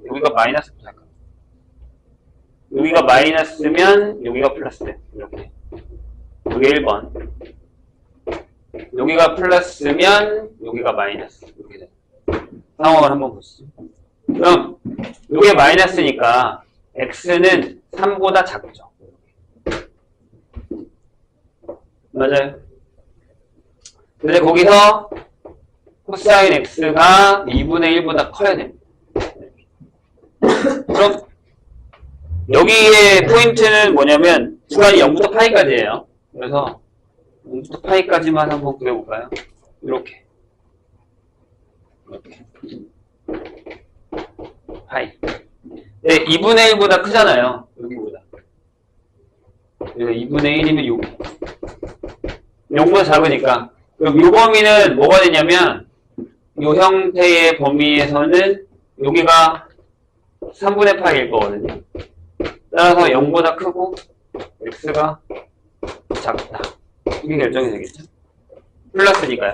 여기가 마이너스 부탁합니다. 여기가 마이너스면 여기가 플러스돼요. 이렇게. 여기 1번. 여기가 플러스면 여기가 마이너스. 이렇게 돼요. 상황을 한번 보시죠. 그럼 여기 마이너스니까 x는 3보다 작죠. 맞아요. 근데 거기서 코사인 x가 2분의 1보다 커야 됩니다. 그럼 여기의 포인트는 뭐냐면 구간이 0부터 파이까지예요. 그래서 0부터 파이까지만 한번 그려볼까요? 이렇게 파이. 네, 2분의 1보다 크잖아요. 여기보다. 그래서 2분의 1이면 여기. 0보다 작으니까. 그럼 이 범위는 뭐가 되냐면 이 형태의 범위에서는 여기가 3분의 파이일 거거든요. 따라서 0보다 크고 x가 작다. 이게 결정이 되겠죠. 플러스니까요.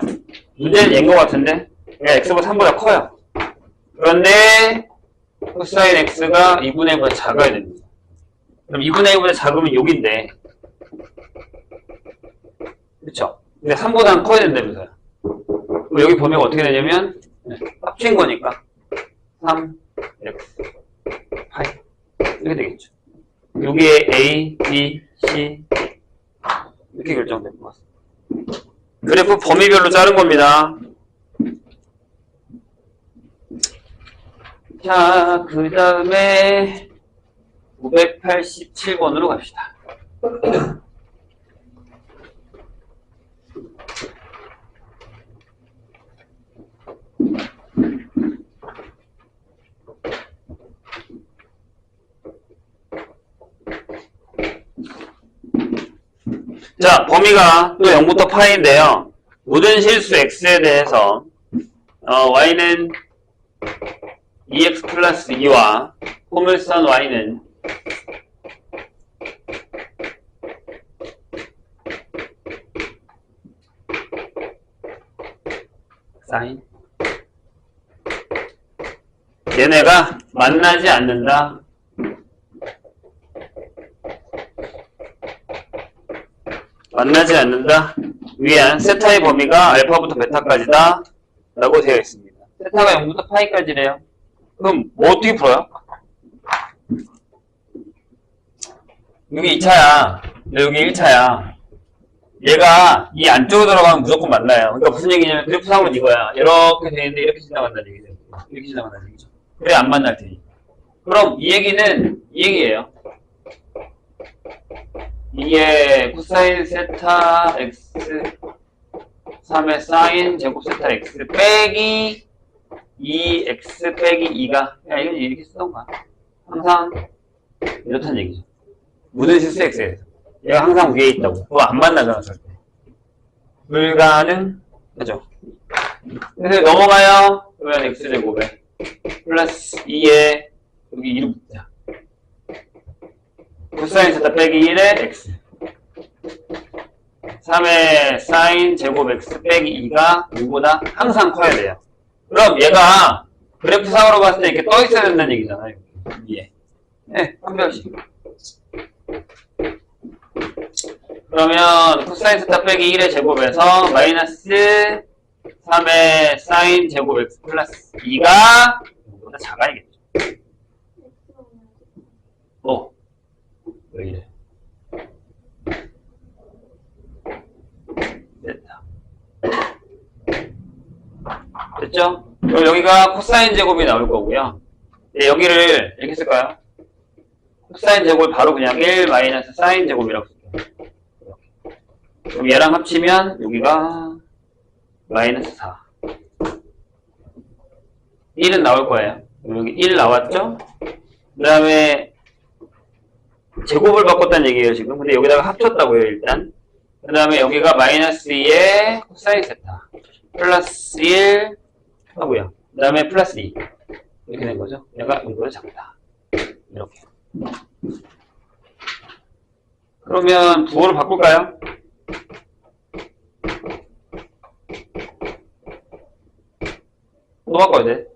문제는 얘인 것 같은데 x보다 3보다 커요. 그런데 코사인 x가 2분의 1보다 작아야 됩니다. 그럼 2분의 1보다 작으면 여기인데 그렇죠? 근데 3보다는 커야 된다면서요. 그럼 여기 범위가 어떻게 되냐면 합친 거니까 3x 파이 이렇게 되겠죠. 여기에 a, b, c 이렇게 결정될 것 같습니다. 그래프 범위별로 자른 겁니다. 자, 그 다음에 587번으로 갑시다. 자, 범위가 또 0부터 파이인데요. 모든 실수 x에 대해서 y는 2x 플러스 2와 포물선 y는 사인 얘네가 만나지 않는다. 만나지 않는다 위한 세타의 범위가 알파부터 베타까지다 라고 되어 있습니다. 세타가 0부터 파이까지래요. 그럼 뭐 어떻게 풀어요? 여기 2차야. 여기 1차야. 얘가 이 안쪽으로 들어가면 무조건 만나요. 그러니까 무슨 얘기냐면 그래프상으로 이거야. 이렇게 되는데 이렇게 지나간다는 얘기죠. 이렇게 지나간다는 얘기죠. 그래 안 만날 테니. 그럼 이 얘기는 이 얘기예요. 2의 코사인 세타 x 3의 사인 제곱 세타 x 빼기 2x 빼기 2가 야 이건 이렇게 쓰던 거야. 항상 이렇다는 얘기죠. 모든 실수 x에서 얘가 항상 위에 있다고. 그거 안 만나잖아 절대. 불가능하죠. 그래서 넘어가요. 그러면 x제곱에 플러스 2에 여기 2를 붙자. 코사인 세타 빼기 1에 x 3의 사인 제곱 x 빼기 2가 6보다 항상 커야 돼요. 그럼 얘가 그래프상으로 봤을 때 이렇게 떠 있어야 된다는 얘기잖아요. 위에. 네, 한 별씩. 그러면 코사인 세타 빼기 1의 제곱에서 마이너스 3의 사인 제곱 x 플러스 2가 6보다 작아야겠죠. 왜 이래? 됐다. 됐죠? 그럼 여기가 코사인 제곱이 나올 거고요. 네, 여기를 이렇게 쓸까요? 코사인 제곱을 바로 그냥 1 마이너스 사인 제곱이라고 쓸게요. 그럼 얘랑 합치면 여기가 마이너스 4. 1은 나올 거예요. 여기 1 나왔죠? 그 다음에 제곱을 바꿨다는 얘기예요, 지금. 근데 여기다가 합쳤다고요, 일단. 그 다음에 여기가 마이너스 2의 코사인 세타. 플러스 1 하고요. 그 다음에 플러스 2. 이렇게 된 거죠. 얘가 이거보다 작다. 이렇게. 그러면 부호를 바꿀까요? 또 바꿔야 돼.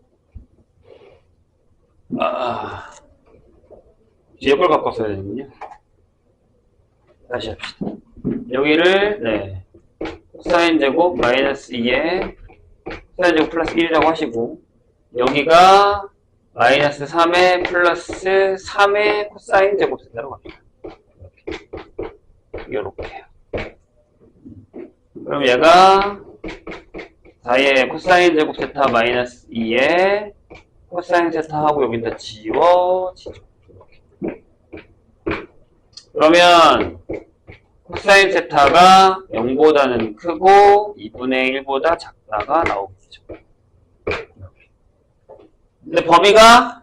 뒤에 걸 바꿨어야 되는군요. 다시 합시다. 여기를, 네. 코사인 제곱 마이너스 2에 코사인 제곱 플러스 1이라고 하시고, 여기가 마이너스 3에 플러스 3의 코사인 제곱 세타로 갑니다. 이렇게. 그럼 얘가 4의 코사인 제곱 세타 마이너스 2에 코사인 세타 하고 여기다 지워지죠. 그러면 코사인 세타가 0보다는 크고 2분의 1보다 작다가 나오겠죠. 근데 범위가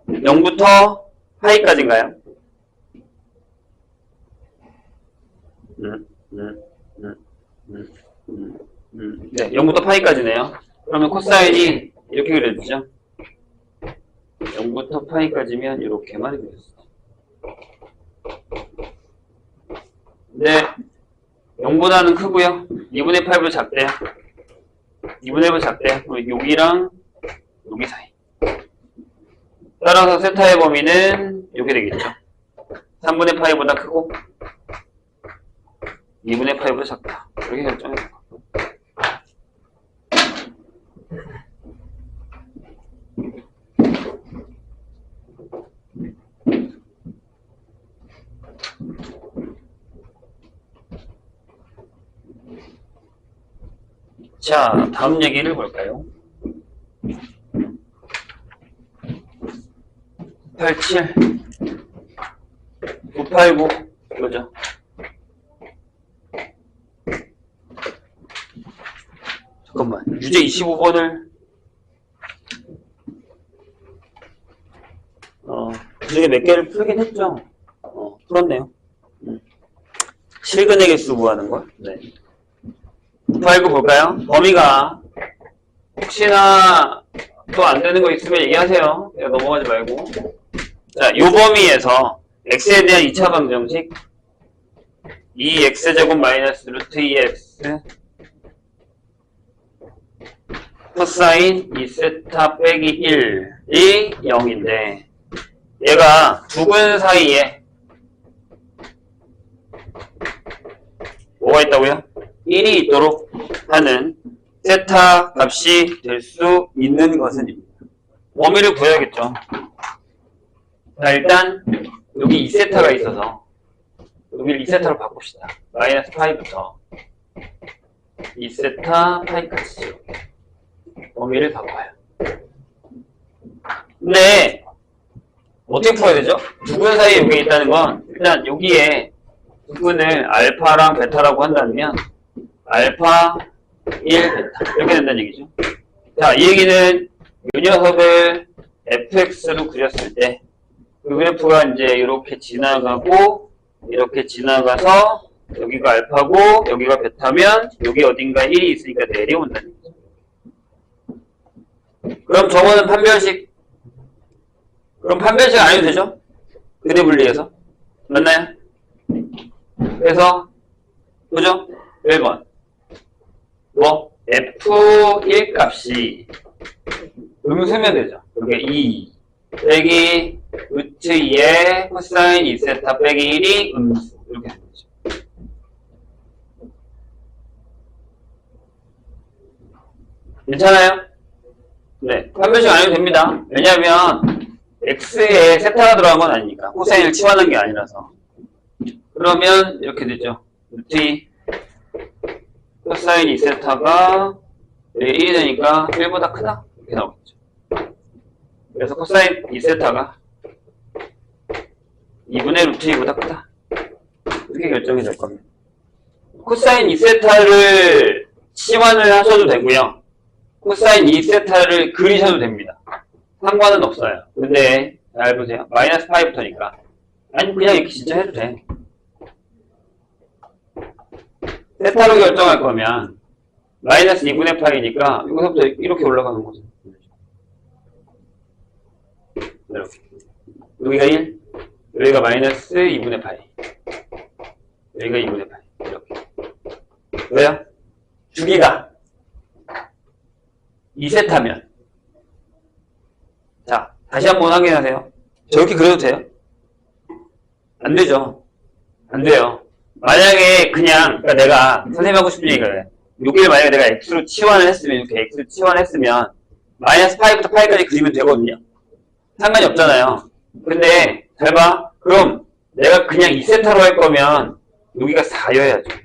0부터 파이까지인가요? 네, 0부터 파이까지네요. 그러면 코사인이 이렇게 그려지죠. 0부터 파이까지면 이렇게만 그려졌어요. 네, 0보다는 크고요. 2분의 8보다 작대요. 2분의 1보다 작대요. 그럼 여기랑 여기 사이. 따라서 세타의 범위는 이렇게 되겠죠. 3분의 파이보다 크고 2분의 파이보다 작다. 이렇게 결정해요. 자, 다음 얘기를 볼까요? 87, 989, 이거죠. 잠깐만, 유제 25번을, 그중에 몇 개를 풀긴 했죠. 풀었네요. 실근의 개수 구하는 거. 네. 989 볼까요? 범위가 혹시나 또 안 되는 거 있으면 얘기하세요. 내가 넘어가지 말고. 자, 요 범위에서 x에 대한 2차 방정식 2x제곱 마이너스 루트 2x 코사인 2세타 빼기 1이 0인데 얘가 두근 사이에 뭐가 있다고요? 1이 있도록 하는 세타 값이 될 수 있는 것은 범위를 구해야겠죠. 자, 일단 여기 2세타가 있어서 여기를 2세타로 바꿉시다. 마이너스 파이부터 2세타 파이까지 범위를 바꿔요. 근데 어떻게 풀어야 되죠? 두근 사이에 여기 있다는 건 일단 여기에 부분을 알파랑 베타라고 한다면 알파 1 베타 이렇게 된다는 얘기죠. 자, 이 얘기는 이 녀석을 fx로 그렸을 때 그 그래프가 이제 이렇게 지나가고 이렇게 지나가서 여기가 알파고 여기가 베타면 여기 어딘가 1이 있으니까 내려온다는 얘기죠. 그럼 저거는 판별식. 그럼 판별식 안 해도 되죠? 그대 분리해서. 맞나요? 그래서 보죠? 1번 뭐 f1 값이 음수면 되죠. 그게 2 빼기 루트 2의 코사인 2세타 빼기 1이 음수 이렇게 되는 거죠. 괜찮아요? 네, 판별식 안 해도 됩니다. 왜냐하면 x에 세타가 들어간 건 아니니까 코사인을 치환한 게 아니라서. 그러면 이렇게 되죠. 루트 2 코사인 2세타가 1이 되니까 1보다 크다 이렇게 나오겠죠. 그래서 코사인 2세타가 2분의 루트 2보다 크다 이렇게 결정이 될 겁니다. 코사인 2세타를 치환을 하셔도 되고요. 코사인 2세타를 그리셔도 됩니다. 상관은 없어요. 근데 잘 보세요. 마이너스 파이부터니까 아니 그냥 이렇게 진짜 해도 돼. 세타로 결정할 거면 마이너스 2분의 파이니까 여기서부터 이렇게 올라가는 거죠. 이렇게. 여기가 1, 여기가 마이너스 2분의 파이, 여기가 2분의 파이. 이렇게. 왜요? 주기가 2세타면 자, 다시 한번 확인하세요. 저렇게 그려도 돼요? 안 되죠. 안 돼요. 만약에 그냥 그러니까 내가 선생님 하고 싶은 얘기가 그래. 여기를 만약에 내가 x로 치환을 했으면 이렇게 x로 치환했으면 마이너스 파이부터 파이까지 그리면 되거든요. 상관이 없잖아요. 근데 잘 봐. 그럼 내가 그냥 2세타로 할 거면 여기가 4여야죠.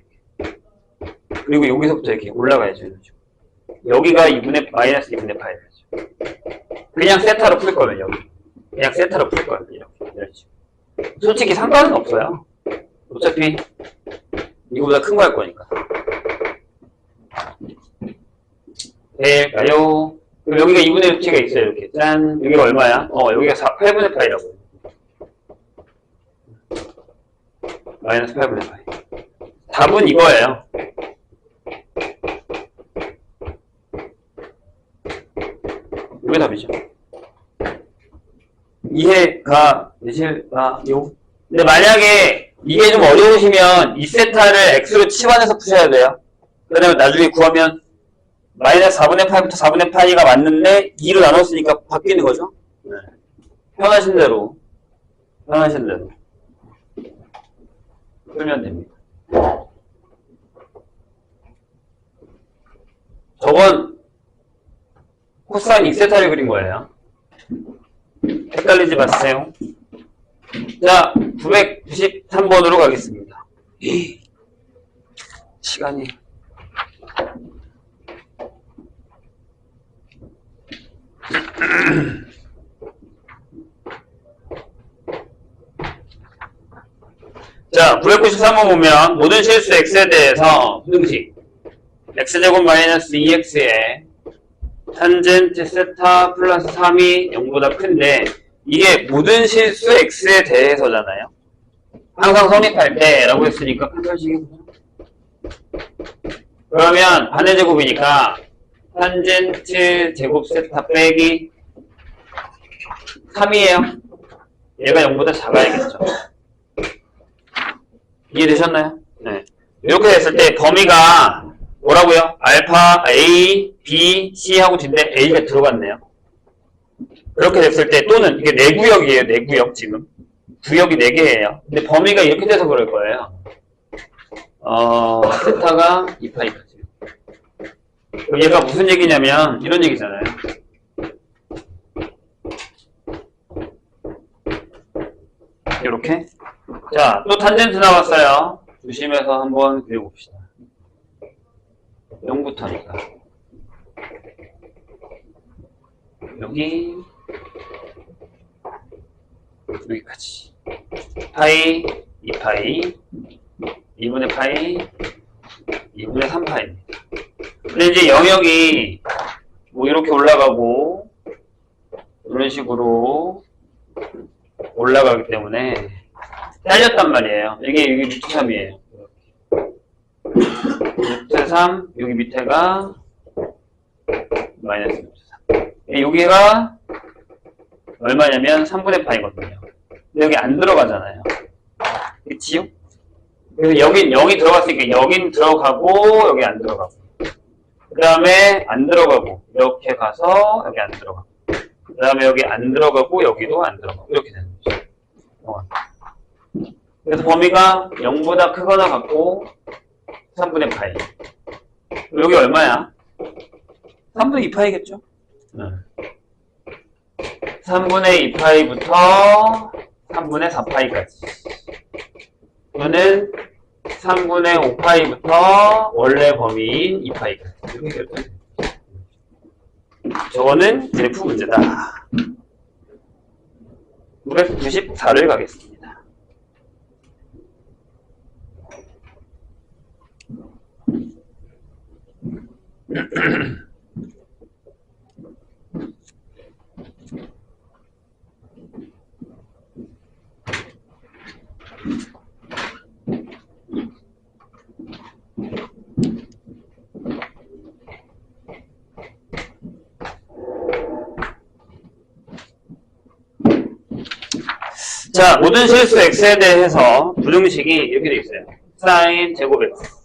그리고 여기서부터 이렇게 올라가야죠. 여기가 2분의 마이너스 2분의 파이야죠. 그냥 세타로 풀 거면 여기. 그냥 세타로 풀 거면 이렇게. 이런 식으로. 솔직히 상관은 없어요. 어차피 이거보다 큰 거 할 거니까. 될까요? 그럼 여기가 2분의 루트가 있어요. 이렇게. 짠. 여기가 얼마야? 여기가 8분의 파이라고요. 마이너스 8분의 파이. 답은 이거예요. 이게 답이죠. 이해가 되실까요? 근데 만약에 이게 좀 어려우시면 2세타를 x로 치환해서 푸셔야 돼요. 그 다음에 나중에 구하면 마이너스 4분의 파이부터 4분의 파이가 맞는데 2로 나눴으니까 바뀌는 거죠. 네. 편하신 대로 풀면 됩니다. 저건 코사인 2세타를 그린 거예요. 헷갈리지 마세요. 자, 993번으로 가겠습니다. 시간이. 자, 993번 보면 모든 실수 x에 대해서 분식 x제곱 마이너스 2x에 탄젠트 세타 플러스 3이 0보다 큰데 이게 모든 실수 x에 대해서잖아요. 항상 성립할 때 라고 했으니까 판별식이 그러면 반의 제곱이니까 탄젠트 제곱 세타 빼기 3이에요. 얘가 0보다 작아야겠죠. 이해되셨나요? 네. 이렇게 됐을 때 범위가 뭐라고요? 알파, A, B, C 하고 뒤인데 A가 들어갔네요. 그렇게 됐을 때 또는 이게 내구역이에요. 내구역 지금. 구역이 4개예요. 근데 범위가 이렇게 돼서 그럴 거예요. 세타가 2파이까지. 그럼 얘가 무슨 얘기냐면 이런 얘기잖아요. 이렇게. 자, 또 탄젠트 나왔어요. 조심해서 한번 그려봅시다. 0부터니까. 여기까지. 파이, 2파이, 2분의 파이, 2분의 3파이입니다. 근데 이제 영역이 뭐 이렇게 올라가고 이런 식으로 올라가기 때문에 잘렸단 말이에요. 이게 루트 3이에요. 루트 3, 여기 밑에가 마이너스 루트 3. 여기가 얼마냐면 3분의 파이거든요. 근데 여기 안 들어가잖아요. 그치요? 그래서 여긴 0이 들어갔으니까 여긴 들어가고 여기 안 들어가고 그 다음에 안 들어가고 이렇게 가서 여기 안 들어가고 그 다음에 여기 안 들어가고 여기도 안 들어가고 이렇게 되는 거죠. 그래서 범위가 0보다 크거나 같고 3분의 파이. 여기 얼마야? 3분의 2파이겠죠? 3분의 2파이부터 3분의 4파이까지. 이거는 3분의 5파이부터 원래 범위인 2파이까지. 이렇게 결정됩니다. 저거는 그래프 문제다. 994를 가겠습니다. 자, 모든 실수 x에 대해서 부등식이 이렇게 되어 있어요. 사인 제곱 x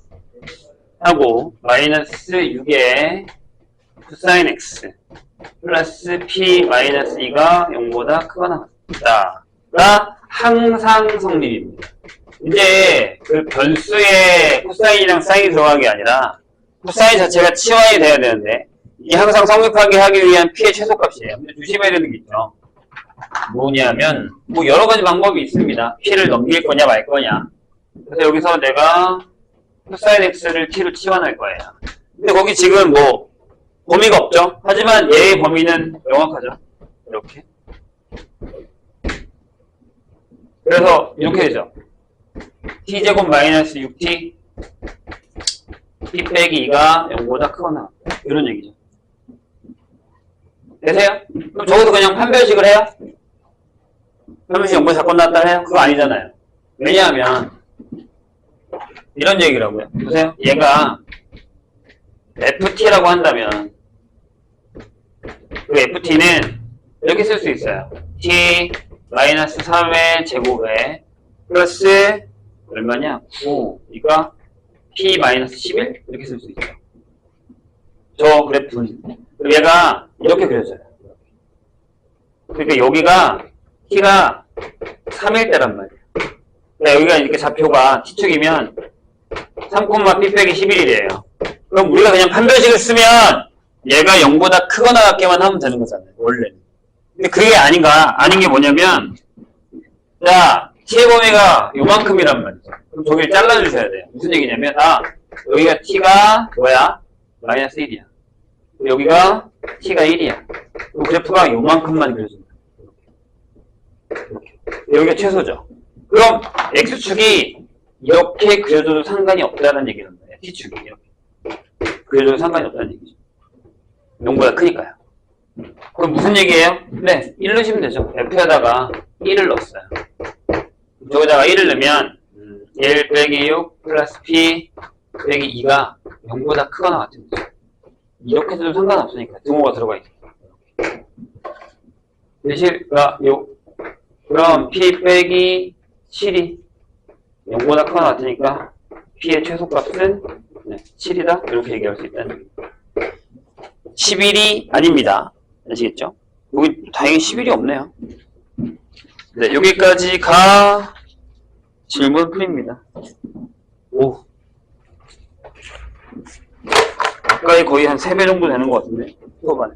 하고 마이너스 6의 코사인 x 플러스 p 마이너스 2가 0보다 크거나 같다가 항상 성립입니다. 이제 그 변수에 코사인이랑 사인이 들어간 게 아니라 코사인 자체가 치환이 돼야 되는데 이 항상 성립하게 하기 위한 p의 최소값이에요. 근데 조심해야 되는 게 있죠. 뭐냐면 뭐 여러 가지 방법이 있습니다. p를 넘길 거냐 말 거냐. 그래서 여기서 내가 코사인 x를 t로 치환할 거예요. 근데 거기 지금 뭐 범위가 없죠. 하지만 얘의 범위는 명확하죠. 이렇게. 그래서 이렇게 되죠. t제곱 마이너스 6t t 빼기 2가 0보다 크거나 이런 얘기죠. 되세요? 그럼 저기서 그냥 판별식을 해요? 판별식 0보다 작건 나왔다 해요? 그거 아니잖아요. 왜냐하면 이런 얘기라고요. 보세요. 얘가 ft라고 한다면 그 ft는 이렇게 쓸 수 있어요. t 마이너스 3의 제곱에 플러스 얼마냐? 9 이거 p 마이너스 11 이렇게 쓸 수 있죠. 저 그래프는 얘가 이렇게 그려져요. 그러니까 여기가 t가 3일 때란 말이에요. 그러니까 여기가 이렇게 좌표가 t축이면 3,p 빼기 11이래요. 그럼 우리가 그냥 판별식을 쓰면 얘가 0보다 크거나 같게만 하면 되는 거잖아요. 원래는. 근데 그게 아닌 게 뭐냐면 자, t의 범위가 요만큼이란 말이죠. 그럼 저기를 잘라주셔야 돼요. 무슨 얘기냐면 여기가 t가 뭐야? 마이너스 1이야. 여기가 t가 1이야. 그럼 그래프가 요만큼만 그려집니다. 여기가 최소죠. 그럼 x축이 이렇게 그려줘도 상관이 없다는 얘기는 거예요. t축이 이렇게 그려줘도 상관이 없다는 얘기죠. 0보다 크니까요. 그럼 무슨 얘기예요? 네, 1 넣으시면 되죠. f에다가 1을 넣었어요. 저기다가 1을 넣으면 1 빼기 6 플러스 p 빼기 2가 0보다 크거나 같은 거죠. 이렇게 해도 상관없으니까 등호가 들어가 있어요. 대시가 6 그럼 p 빼기 7이 0보다 크거나 같으니까 p의 최소값은 7이다 이렇게 얘기할 수 있다는 얘기입니다. 11이 아닙니다. 아시겠죠? 여기 다행히 11이 없네요. 네, 여기까지가 질문 풀입니다. 오. 아까의 거의 한 3배 정도 되는 것 같은데, 초반에.